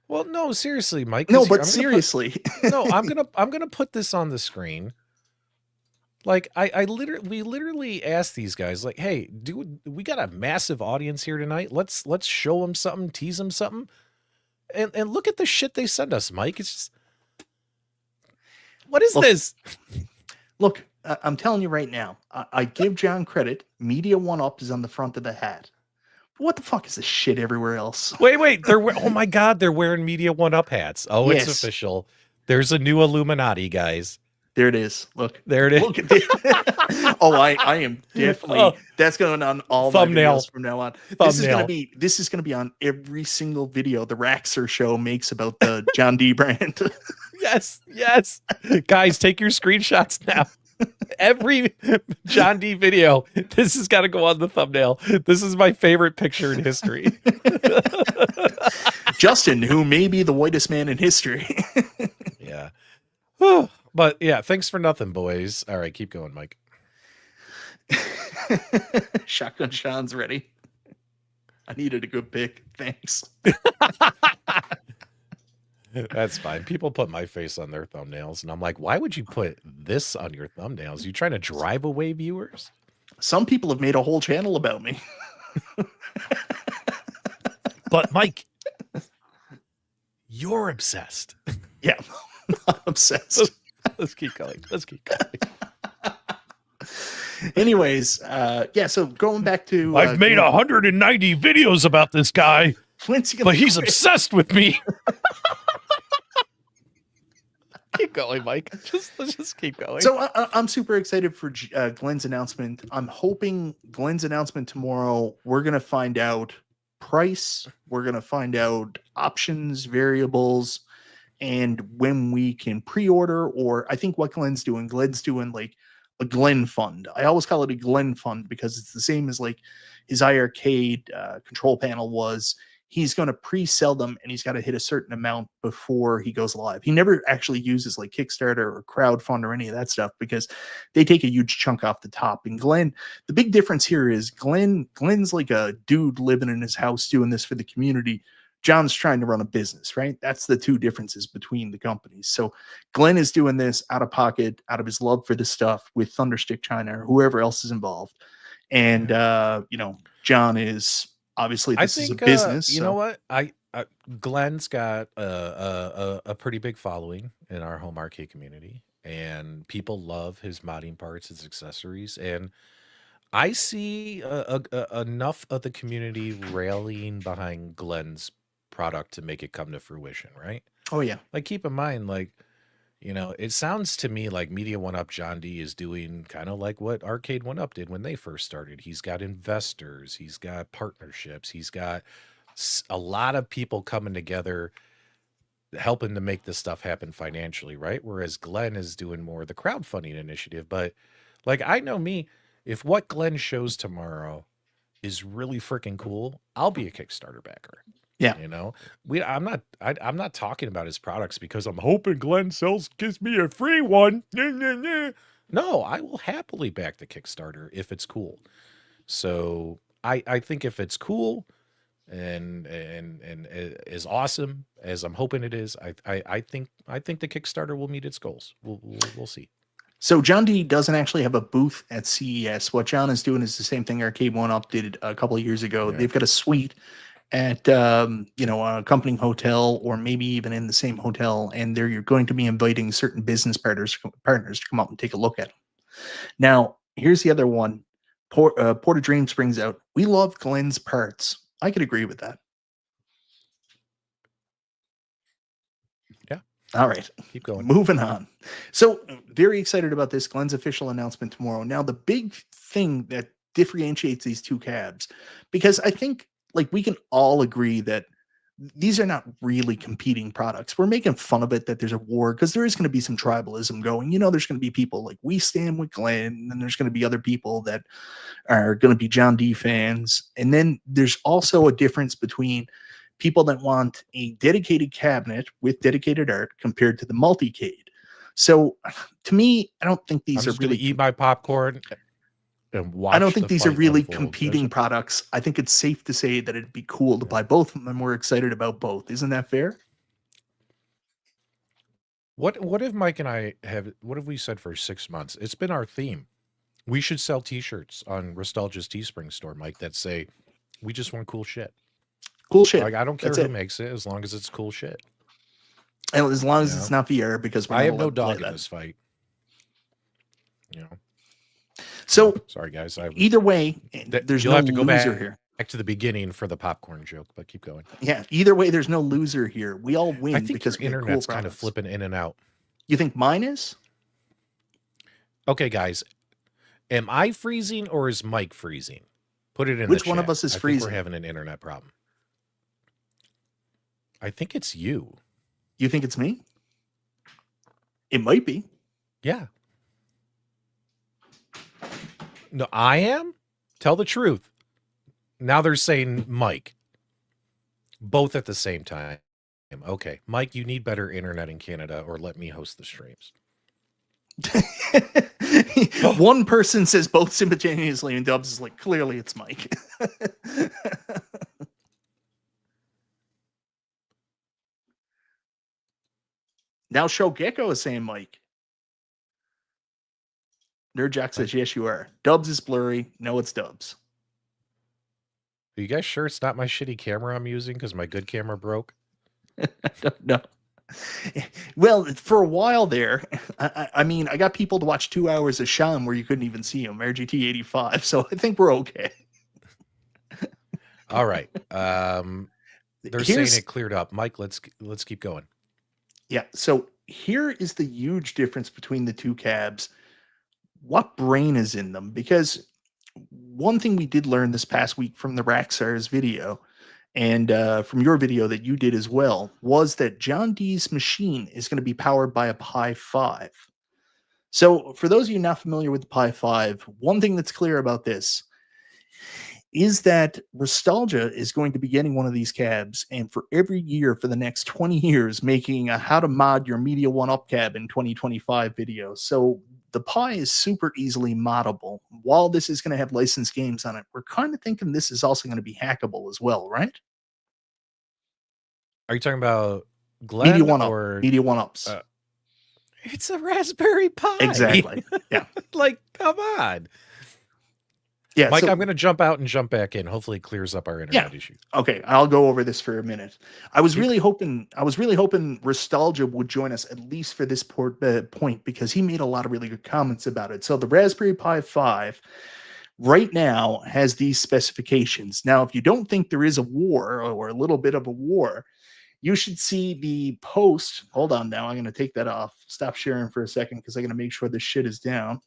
well, no, seriously, Mike. No, 'Cause but I'm gonna put seriously. no, I'm gonna put this on the screen. Like we literally asked these guys, like, hey, we got a massive audience here tonight? Let's show them something, tease them something, and look at the shit they send us, Mike. It's just, what is Look, this? Look, I'm telling you right now, I give John credit. Media1Up is on the front of the hat. But what the fuck is this shit everywhere else? Wait, oh my god, they're wearing Media1Up hats. Oh, it's Yes. official. There's a new Illuminati, guys. There it is. Look. There it is. Look at this. Oh, I am definitely that's going on all Thumbnail. my videos from now on. Thumbnail. This is gonna be on every single video the Raxer show makes about the John D brand. Yes. Guys, take your screenshots now. Every John D video, this has got to go on the thumbnail. This is my favorite picture in history. Justin, who may be the whitest man in history. Yeah. But yeah, thanks for nothing, boys. All right, keep going, Mike. Shotgun Sean's ready. I needed a good pick. Thanks. That's fine. People put my face on their thumbnails, and I'm like, why would you put this on your thumbnails? You trying to drive away viewers? Some people have made a whole channel about me. But Mike, you're obsessed. Yeah, I'm not obsessed. Let's keep going. Anyways, yeah, so going back to I've made 190 videos about this guy, but he's obsessed with me. Keep going, Mike. Let's just keep going. So I'm super excited for Glenn's announcement. I'm hoping Glenn's announcement tomorrow, we're going to find out price, we're going to find out options, variables, and when we can pre-order, or I think what Glenn's doing like a Glenn fund. I always call it a Glenn fund because it's the same as like his iArcade control panel was. He's going to pre-sell them and he's got to hit a certain amount before he goes live. He never actually uses like Kickstarter or crowdfund or any of that stuff because they take a huge chunk off the top. And Glenn, the big difference here is Glenn's like a dude living in his house doing this for the community. John's trying to run a business, right? That's the two differences between the companies. So Glenn is doing this out of pocket, out of his love for this stuff with Thunderstick China or whoever else is involved. And, John is obviously this is a business. You know what? Glenn's got a pretty big following in our home arcade community, and people love his modding parts, his accessories, and I see enough of the community rallying behind Glenn's product to make it come to fruition, right? Oh yeah. Like, keep in mind, like, it sounds to me like Media1Up John D is doing kind of like what Arcade1Up did when they first started. He's got investors, he's got partnerships, he's got a lot of people coming together helping to make this stuff happen financially, right? Whereas Glenn is doing more of the crowdfunding initiative. But like, I know me, if what Glenn shows tomorrow is really freaking cool, I'll be a Kickstarter backer. Yeah. I'm not talking about his products because I'm hoping Glenn gives me a free one. No, I will happily back the Kickstarter if it's cool. So I think if it's cool and as awesome as I'm hoping it is, I think the Kickstarter will meet its goals. We'll see. So John D doesn't actually have a booth at CES. What John is doing is the same thing Arcade1Up did a couple of years ago. Yeah. They've got a suite at a accompanying hotel, or maybe even in the same hotel, and you're going to be inviting certain business partners to come up and take a look at them. Now, here's the other one. Port of Dreams brings out, we love Glenn's parts. I could agree with that. Yeah. All right. Keep going. Moving on. So very excited about this Glenn's official announcement tomorrow. Now, the big thing that differentiates these two cabs, because I think like we can all agree that these are not really competing products. We're making fun of it that there's a war because there is going to be some tribalism going. There's going to be people like we stand with Glenn, and there's going to be other people that are going to be John D fans. And then there's also a difference between people that want a dedicated cabinet with dedicated art compared to the multi-cade. So to me, I don't think I'm these are just going to really eat my popcorn and watch I don't think the these are fight really unfold. competing products. I think it's safe to say that it'd be cool to buy both of them, and we're excited about both. Isn't that fair? What if Mike and I have, what have we said for 6 months? It's been our theme. We should sell t-shirts on Nostalgia's Teespring store, Mike, that say, we just want cool shit. Cool shit. Like, I don't care That's who it. makes it as long as it's cool shit. And as long as You it's know? not VR, because we're I not have no allowed to play dog in that. this fight. You know. So Sorry, guys. either way, there's you'll no have to go loser back here. to the beginning for the popcorn joke, but keep going. Yeah, either way, there's no loser here. We all win I think because your we get cool internet's products. kind of flipping in and out. You think mine is? Okay, guys. Am I freezing or is Mike freezing? Put it in Which the chat. one of us is I think freezing? we're having an internet problem. I think it's you. You think it's me? It might be. Yeah. No, I am? Tell the truth. Now they're saying Mike. Both at the same time. Okay. Mike, you need better internet in Canada or let me host the streams. One person says both simultaneously, and Dubs is like, clearly it's Mike. Now Shogekko is saying Mike. Nerdjack says, yes, you are. Dubs is blurry. No, it's Dubs. Are you guys sure it's not my shitty camera I'm using because my good camera broke? No. Well, for a while there, I mean, I got people to watch 2 hours of Sean where you couldn't even see him, RGT 85. So I think we're okay. All right. They're saying it cleared up. Mike, let's keep going. Yeah. So here is the huge difference between the two cabs. What brain is in them? Because one thing we did learn this past week from the Raxar's video and from your video that you did as well was that John D's machine is going to be powered by a Pi 5. So for those of you not familiar with the Pi 5, one thing that's clear about this is that Nostalgia is going to be getting one of these cabs, and for every year for the next 20 years, making a how to mod your Media1Up cab in 2025 video. So the Pi is super easily moddable. While this is going to have licensed games on it, we're kind of thinking this is also going to be hackable as well, right? Are you talking about Glenn or Media1Ups? It's a Raspberry Pi. Exactly. Yeah. Like, come on. Yeah, Mike, so, I'm going to jump out and jump back in. Hopefully it clears up our internet issue. Okay, I'll go over this for a minute. I was really hoping Nostalgia would join us at least for this point because he made a lot of really good comments about it. So the Raspberry Pi 5 right now has these specifications. Now, if you don't think there is a war or a little bit of a war, you should see the post. Hold on now. I'm going to take that off. Stop sharing for a second because I'm going to make sure this shit is down.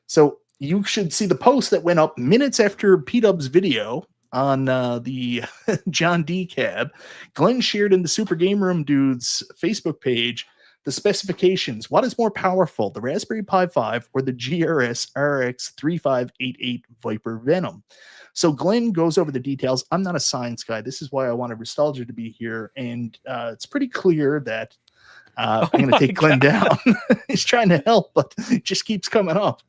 So you should see the post that went up minutes after P-Dub's video on the John D cab. Glenn shared in the Super Game Room Dude's Facebook page the specifications. What is more powerful, the Raspberry Pi 5 or the GRS RX 3588 Viper Venom? So Glenn goes over the details. I'm not a science guy. This is why I wanted Nostalgia to be here. And it's pretty clear that I'm going to take Glenn down. He's trying to help, but it just keeps coming up.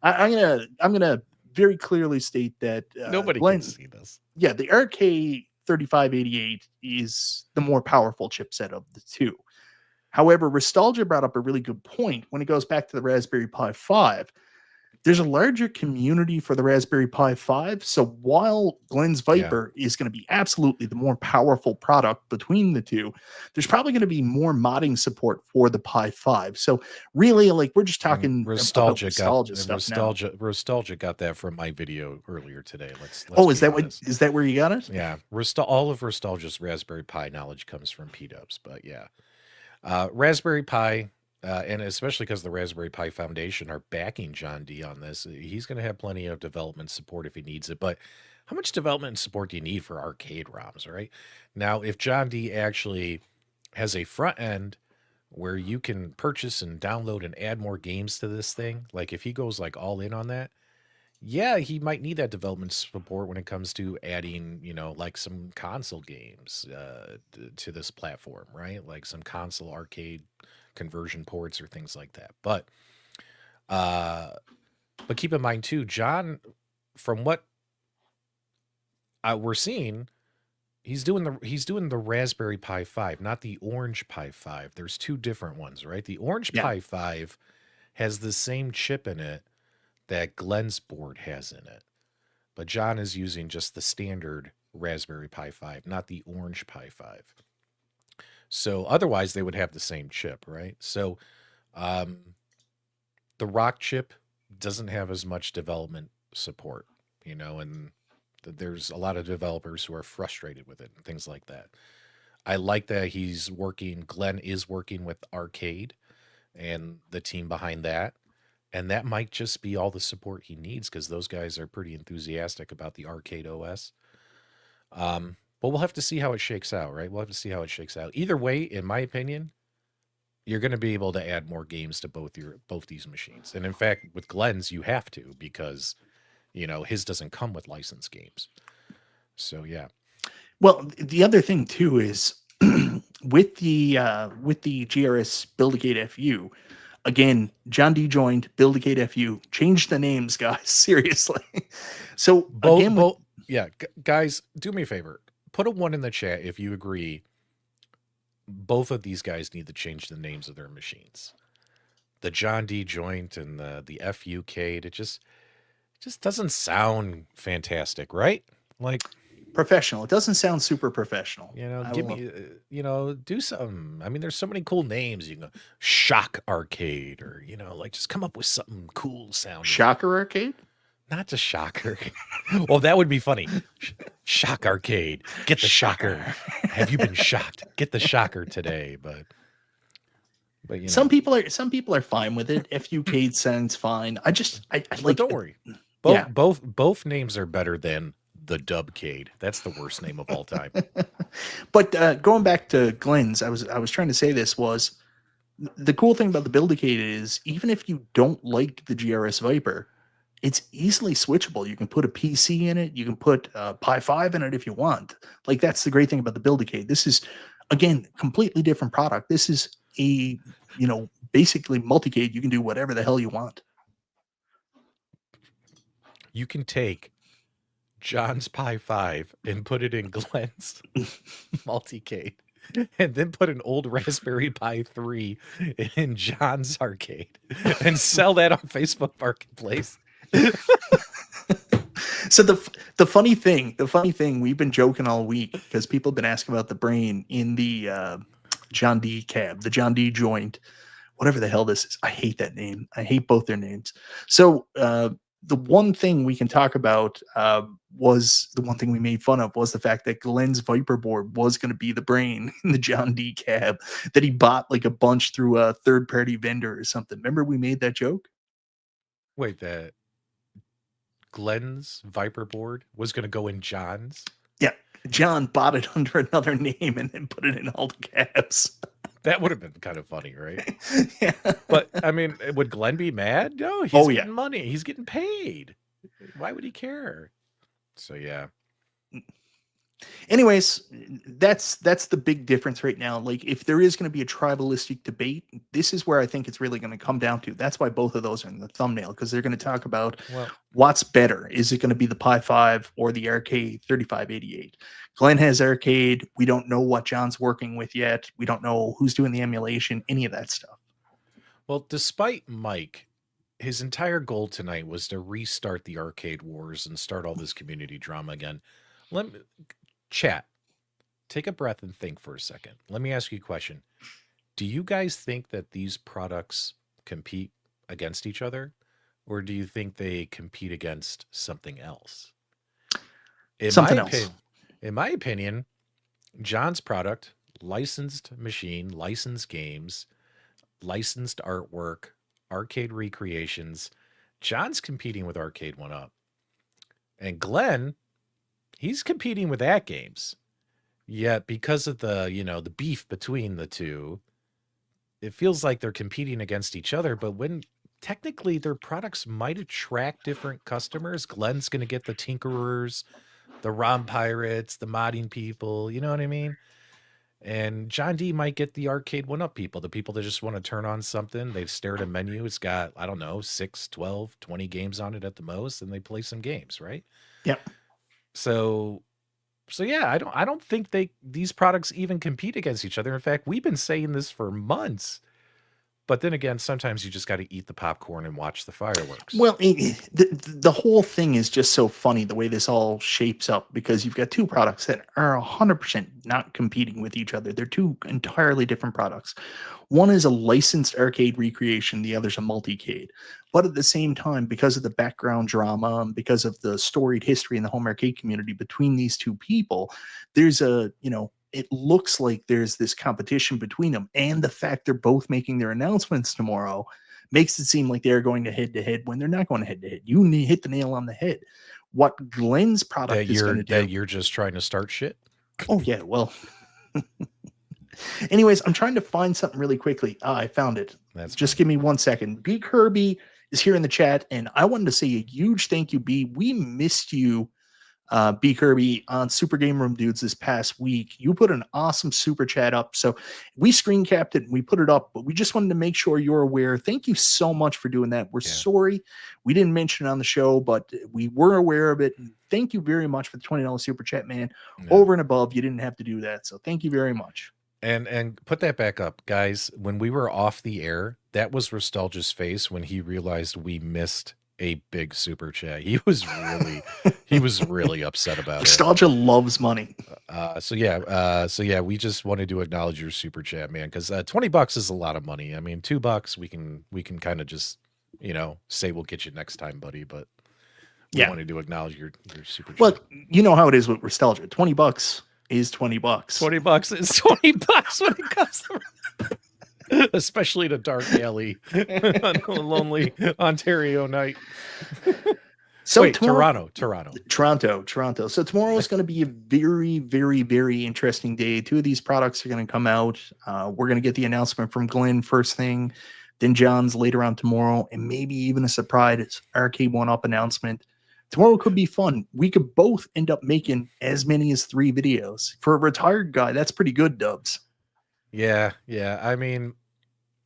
I'm gonna very clearly state that nobody Glenn, can see this. Yeah, the RK 3588 is the more powerful chipset of the two. However, Nostalgia brought up a really good point when it goes back to the Raspberry Pi 5. There's a larger community for the Raspberry Pi 5. So while Glenn's Viper is going to be absolutely the more powerful product between the two, there's probably going to be more modding support for the Pi 5. So really, like, we're just talking Nostalgia stuff now. Nostalgia got that from my video earlier today. Let's is that where you got it? Yeah. All of Nostalgia's Raspberry Pi knowledge comes from P-Dubs, but yeah. Raspberry Pi, and especially because the Raspberry Pi Foundation are backing John D on this, he's going to have plenty of development support if he needs it. But how much development and support do you need for arcade ROMs, right? Now, if John D actually has a front end where you can purchase and download and add more games to this thing, like if he goes like all in on that, Yeah, he might need that development support when it comes to adding, like some console games to this platform, right? Like some console arcade conversion ports or things like that. Uh, but keep in mind too, John, from what we're seeing, he's doing the Raspberry Pi 5, not the Orange Pi 5. There's two different ones, right? The Orange Yeah. Pi 5 has the same chip in it that Glenn's board has in it. But John is using just the standard Raspberry Pi 5, not the Orange Pi 5. So otherwise they would have the same chip, right? So um, the Rock chip doesn't have as much development support, and there's a lot of developers who are frustrated with it and things like that. I like that Glenn is working with Arcade and the team behind that. And that might just be all the support he needs because those guys are pretty enthusiastic about the Arcade OS. But we'll have to see how it shakes out, right? We'll have to see how it shakes out. Either way, in my opinion, you're going to be able to add more games to both these machines. And in fact, with Glenn's, you have to because his doesn't come with licensed games. So yeah. Well, the other thing too is with the GRS Build-A-Cade FU. Again, John D joined, Build-A-Cade FU. Change the names, guys. Seriously. So again, guys, do me a favor. Put a 1 in the chat if you agree. Both of these guys need to change the names of their machines. The John D joint and the FU Cade. It just doesn't sound fantastic, right? Like professional. It doesn't sound super professional. give me, do something. I mean, there's so many cool names. You can go Shock Arcade or, like just come up with something cool sounding. Shocker Arcade? Not just Shocker. Well, that would be funny. Shock Arcade. Get the shocker. Have you been shocked? Get the shocker today. But some people are fine with it. FU Cade sounds fine. I like. Don't worry. Both names are better than the Dubcade. That's the worst name of all time. But going back to Glenn's, I was trying to say this was the cool thing about the Build-A-Cade is even if you don't like the GRS Viper, it's easily switchable. You can put a PC in it. You can put Pi 5 in it if you want. Like that's the great thing about the Build-A-Cade. This is again completely different product. This is a basically multi-cade. You can do whatever the hell you want. You can take John's Pi 5 and put it in Glenn's multi-cade and then put an old Raspberry Pi 3 in John's arcade and sell that on Facebook Marketplace. So the funny thing, we've been joking all week because people have been asking about the brain in the John D cab, the John D joint, whatever the hell this is. I hate that name. I hate both their names. So the one thing we can talk about was the one thing we made fun of was the fact that Glenn's Viper board was going to be the brain in the John D cab that he bought like a bunch through a third-party vendor or something. Remember we made that joke? Wait, that Glenn's Viper board was going to go in John's? Yeah. John bought it under another name and then put it in all caps. That would have been kind of funny, right? Yeah. But I mean, would Glenn be mad? No, he's getting money. He's getting paid. Why would he care? So yeah. Anyways, that's the big difference right now. Like if there is going to be a tribalistic debate, this is where I think it's really going to come down to. That's why both of those are in the thumbnail, because they're going to talk about what's better. Is it going to be the Pi 5 or the Arcade 3588? Glenn has Arcade. We don't know what John's working with yet. We don't know who's doing the emulation, any of that stuff. Well, despite Mike, his entire goal tonight was to restart the arcade wars and start all this community drama again. Chat, take a breath and think for a second. Let me ask you a question. Do you guys think that these products compete against each other, or do you think they compete against something else? In my opinion, John's product, licensed machine, licensed games, licensed artwork, arcade recreations. John's competing with Arcade1Up. And Glenn, he's competing with that games. Yet because of the, the beef between the two, it feels like they're competing against each other. But when technically their products might attract different customers. Glenn's going to get the tinkerers, the ROM pirates, the modding people, you know what I mean? And John D might get the Arcade1Up people, the people that just want to turn on something. They stare at a menu. It's got, I don't know, 6, 12, 20 games on it at the most, and they play some games, right? Yeah. So yeah, I don't think these products even compete against each other. In fact, we've been saying this for months. But then again, sometimes you just got to eat the popcorn and watch the fireworks. Well, the whole thing is just so funny the way this all shapes up, because you've got two products that are 100% not competing with each other. They're two entirely different products. One is a licensed arcade recreation, the other's a multi-cade. But at the same time, because of the background drama and because of the storied history in the home arcade community between these two people, there's it looks like there's this competition between them. And the fact they're both making their announcements tomorrow makes it seem like they're going to head when they're not going to head. You hit the nail on the head. What Glenn's product is going to do. That you're just trying to start shit? Oh, yeah. Well, anyways, I'm trying to find something really quickly. I found it. Just give me 1 second. B. Kirby is here in the chat, and I wanted to say a huge thank you, B. We missed you, B. Kirby, on Super Game Room Dudes this past week. You put an awesome super chat up. So we screen capped it and we put it up, but we just wanted to make sure you're aware. Thank you so much for doing that. We're sorry we didn't mention it on the show, but we were aware of it. And thank you very much for the $20 super chat, man. Over and above, you didn't have to do that. So thank you very much. And put that back up, guys. When we were off the air, that was Nostalgia's face when he realized we missed a big super chat. He was really upset about Nostalgia loves money. So yeah, we just wanted to acknowledge your super chat, man, because $20 is a lot of money. I mean, $2 we can kind of just say we'll get you next time, buddy. But we wanted to acknowledge your super chat. Well, you know how it is with Nostalgia. $20 is $20. $20 is $20 when it comes to especially the dark alley on a lonely Ontario night. So wait, Toronto. So tomorrow is going to be a very, very, very interesting day. Two of these products are going to come out. We're going to get the announcement from Glenn first thing, then John's later on tomorrow, and maybe even a surprise Arcade1Up announcement. Tomorrow could be fun. We could both end up making as many as 3 videos. For a retired guy, that's pretty good, Dubs. Yeah. I mean,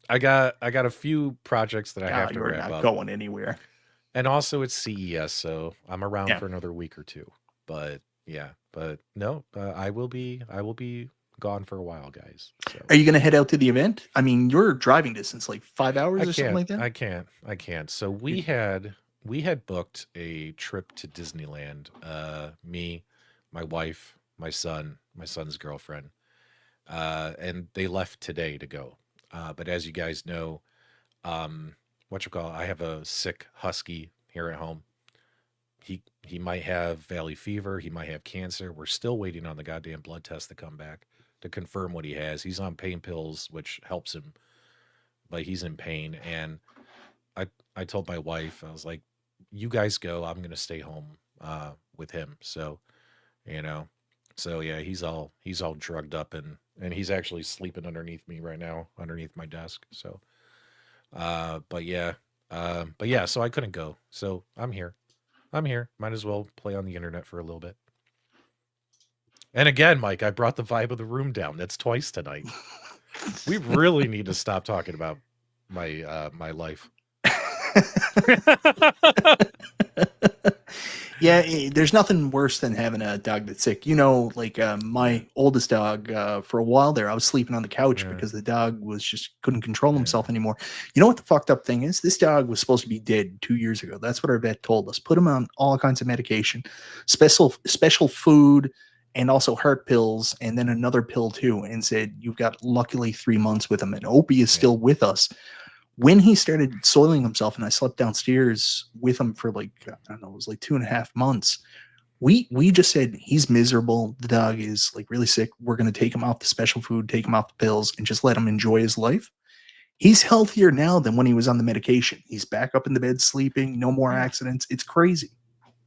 I got a few projects that I have to wrap up. You're not going anywhere. And also it's CES, so I'm around for another week or two. But no, I will be gone for a while, guys. So. Are you going to head out to the event? I mean, you're driving distance, like 5 hours or something like that? I can't. So we had booked a trip to Disneyland. Me, my wife, my son's girlfriend. And they left today to go. But as you guys know, I have a sick husky here at home. He might have valley fever. He might have cancer. We're still waiting on the goddamn blood test to come back to confirm what he has. He's on pain pills, which helps him, but he's in pain. And I told my wife, I was like, you guys go. I'm going to stay home with him. So, so yeah, he's all drugged up and he's actually sleeping underneath me right now, underneath my desk. So, but yeah, so I couldn't go. So I'm here. Might as well play on the internet for a little bit. And again, Mike, I brought the vibe of the room down. That's twice tonight. We really need to stop talking about my life. Yeah, there's nothing worse than having a dog that's sick. My oldest dog, for a while there, I was sleeping on the couch because the dog couldn't control himself anymore. You know what the fucked up thing is? This dog was supposed to be dead 2 years ago. That's what our vet told us. Put him on all kinds of medication, special food, and also heart pills, and then another pill too, and said, you've got luckily 3 months with him. And Opie is still with us. When he started soiling himself and I slept downstairs with him for it was like 2.5 months, we just said, he's miserable. The dog is really sick. We're going to take him off the special food, take him off the pills, and just let him enjoy his life. He's healthier now than when he was on the medication. He's back up in the bed sleeping, no more accidents. It's crazy.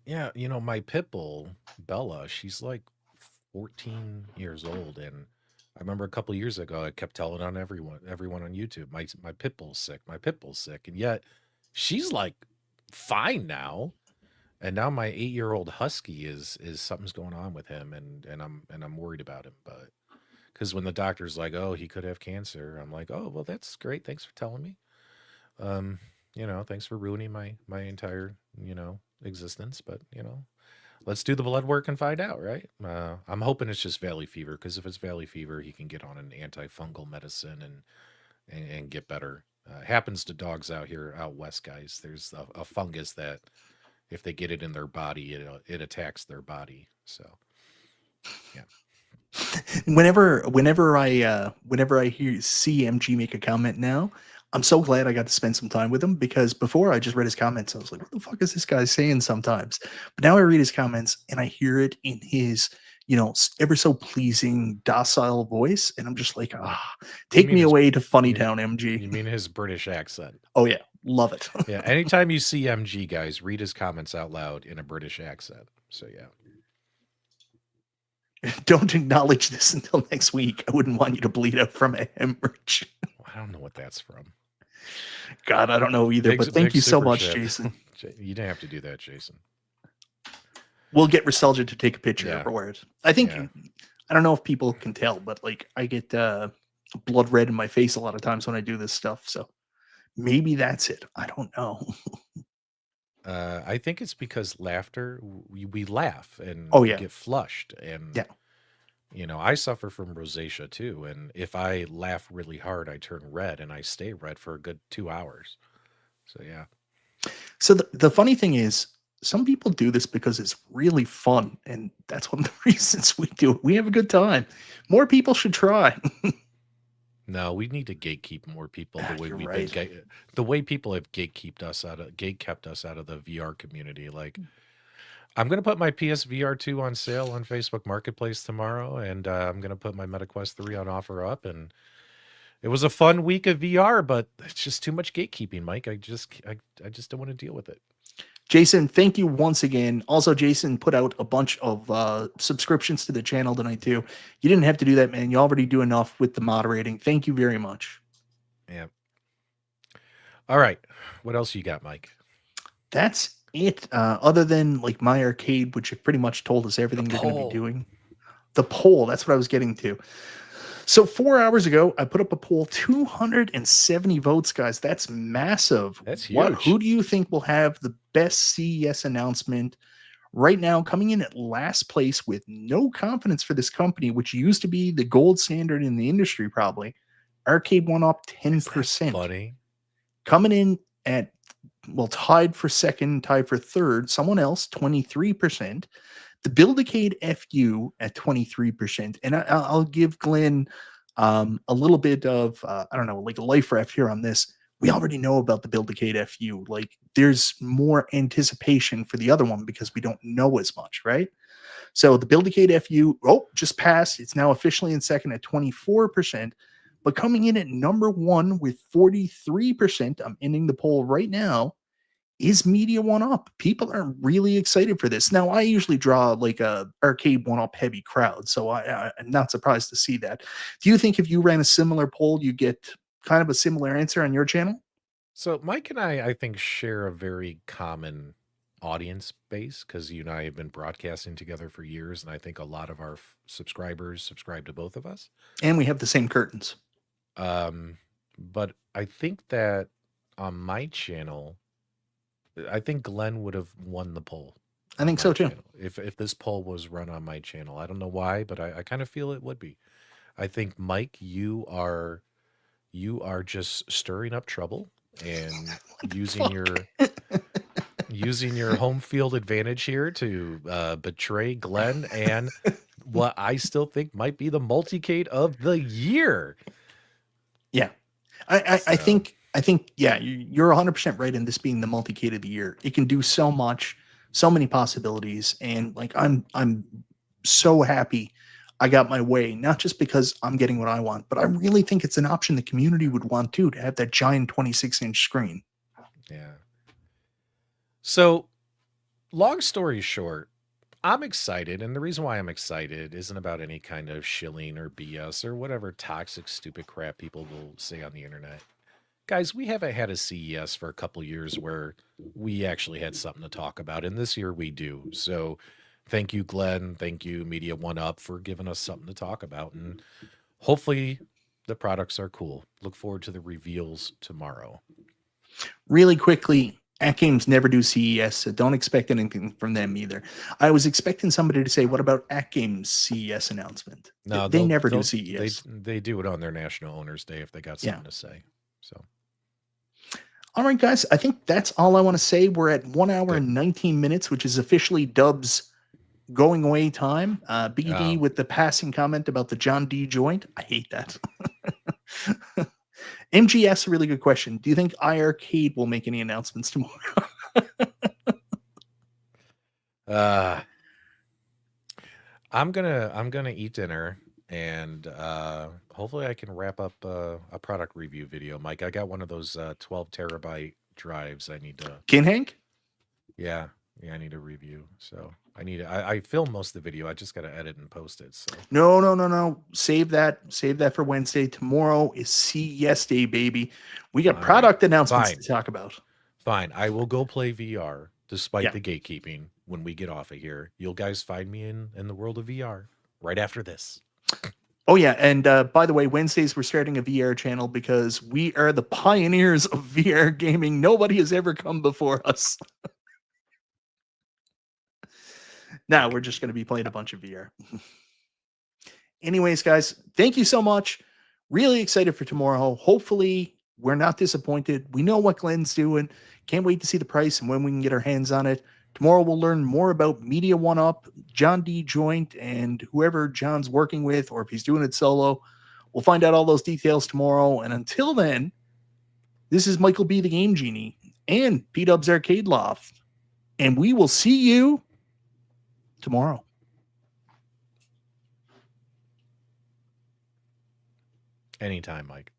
Yeah, my pit bull, Bella, she's like 14 years old, and I remember a couple of years ago, I kept telling on everyone on YouTube, my pit bull's sick, and yet she's like fine now. And now my 8-year-old husky is something's going on with him, and I'm worried about him. But because when the doctor's like, oh, he could have cancer, I'm like, oh, well, that's great. Thanks for telling me. Um, thanks for ruining my entire, existence. But let's do the blood work and find out, right? I'm hoping it's just valley fever, because if it's valley fever, he can get on an antifungal medicine and get better. Happens to dogs out west, guys. There's a fungus that if they get it in their body, it attacks their body. So, yeah. Whenever I see MG make a comment now, I'm so glad I got to spend some time with him, because before I just read his comments, I was like, what the fuck is this guy saying sometimes? But now I read his comments and I hear it in his, ever so pleasing, docile voice, and I'm just like, take me away to Funny Town, MG. You mean his British accent? Oh yeah, love it. Yeah, anytime you see MG, guys, read his comments out loud in a British accent. So yeah. Don't acknowledge this until next week. I wouldn't want you to bleed out from a hemorrhage. I don't know what that's from. God, I don't know either, but thank you so much, Jason. You didn't have to do that, Jason. We'll get Reselja to take a picture afterwards. I think, I don't know if people can tell, but like I get blood red in my face a lot of times when I do this stuff. So maybe that's it. I don't know. I think it's because laughter, we laugh and we get flushed. And, I suffer from rosacea too. And if I laugh really hard, I turn red and I stay red for a good 2 hours. So, yeah. So the funny thing is, some people do this because it's really fun. And that's one of the reasons we do it. We have a good time. More people should try. No, we need to gatekeep more people the way we've been the way people have gatekept us out of the VR community. Like, I'm gonna put my PSVR 2 on sale on Facebook Marketplace tomorrow, and I'm gonna put my MetaQuest 3 on OfferUp. And it was a fun week of VR, but it's just too much gatekeeping, Mike. I just don't want to deal with it. Jason, thank you once again. Also, Jason put out a bunch of subscriptions to the channel tonight, too. You didn't have to do that, man. You already do enough with the moderating. Thank you very much. Yeah. All right. What else you got, Mike? That's it. Other than like my arcade, which have pretty much told us everything they're going to be doing. The poll, that's what I was getting to. So 4 hours ago, I put up a poll, 270 votes, guys. That's massive. That's huge. Who do you think will have the best CES announcement? Right now, coming in at last place with no confidence for this company, which used to be the gold standard in the industry, probably. Arcade1Up, 10%. Funny. Coming in at, tied for second, tied for third, someone else, 23%. The Buildicade FU at 23%. And I'll give Glenn a little bit of, like a life ref here on this. We already know about the Buildicade FU. Like, there's more anticipation for the other one because we don't know as much, right? So the Buildicade FU, just passed. It's now officially in second at 24%. But coming in at number one with 43%, I'm ending the poll right now, is Media1Up. People are really excited for this. Now, I usually draw like a Arcade1Up heavy crowd, so I'm not surprised to see that. Do you think if you ran a similar poll, you get kind of a similar answer on your channel? So Mike and I think, share a very common audience base, because you and I have been broadcasting together for years, and I think a lot of our subscribers subscribe to both of us. And we have the same curtains. But I think that on my channel, I think Glenn would have won the poll. I think so too. If this poll was run on my channel, I don't know why, but I kind of feel it would be. I think, Mike, you are just stirring up trouble and using your home field advantage here to betray Glenn and what I still think might be the multicade of the year. Yeah, I think, yeah, you're 100% right in this being the multi-cade of the year. It can do so much, so many possibilities, and like I'm so happy I got my way, not just because I'm getting what I want, but I really think it's an option the community would want too, to have that giant 26-inch screen. Yeah. So, long story short, I'm excited, and the reason why I'm excited isn't about any kind of shilling or BS or whatever toxic, stupid crap people will say on the internet. guys, we haven't had a CES for a couple years where we actually had something to talk about, and this year we do. So thank you, Glenn. Thank you, Media1Up, for giving us something to talk about. And hopefully the products are cool. Look forward to the reveals tomorrow. Really quickly, At Games never do CES, so don't expect anything from them either. I was expecting somebody to say, what about At Games CES announcement? No, they never do CES. They do it on their National Owners Day if they got something to say. So, all right, guys, I think that's all I want to say. We're at 1 hour and 19 minutes, which is officially Dub's going away time. BD with the passing comment about the John D joint. I hate that. MG asks a really good question. Do you think iArcade will make any announcements tomorrow? I'm gonna eat dinner, and hopefully I can wrap up a product review video. Mike, I got one of those 12 terabyte drives. I need to. Kinhank? Yeah, I need a review. So I filmed most of the video. I just got to edit and post it. So No. Save that for Wednesday. Tomorrow is CES day, baby. We got product announcements to talk about. Fine. I will go play VR despite the gatekeeping when we get off of here. You'll guys find me in the world of VR right after this. Oh yeah, and by the way, Wednesdays we're starting a VR channel because we are the pioneers of VR gaming. Nobody has ever come before us. Now we're just going to be playing a bunch of VR. Anyways, guys, thank you so much. Really excited for tomorrow. Hopefully, we're not disappointed. We know what Glenn's doing. Can't wait to see the price and when we can get our hands on it. Tomorrow, we'll learn more about Media1Up, John D Joint, and whoever John's working with, or if he's doing it solo. We'll find out all those details tomorrow. And until then, this is Michael B. the Game Genie and P-Dub's Arcade Loft. And we will see you tomorrow. Anytime, Mike.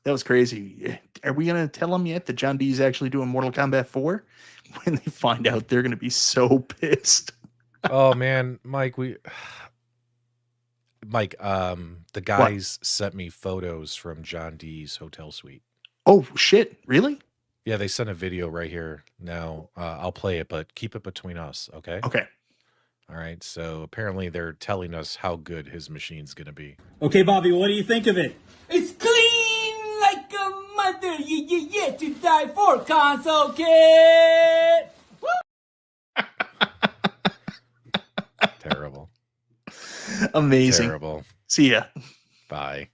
That was crazy. Are we going to tell them yet that John D is actually doing Mortal Kombat 4? When they find out, they're going to be so pissed. Oh man, Mike, the guys sent me photos from John D's hotel suite. Oh shit, really? Yeah, they sent a video right here. Now, I'll play it, but keep it between us, okay? Okay. All right, so apparently they're telling us how good his machine's going to be. Okay, Bobby, what do you think of it? It's clean like a mother, yeah, to die for, console kid. Terrible. Amazing. Terrible. See ya. Bye.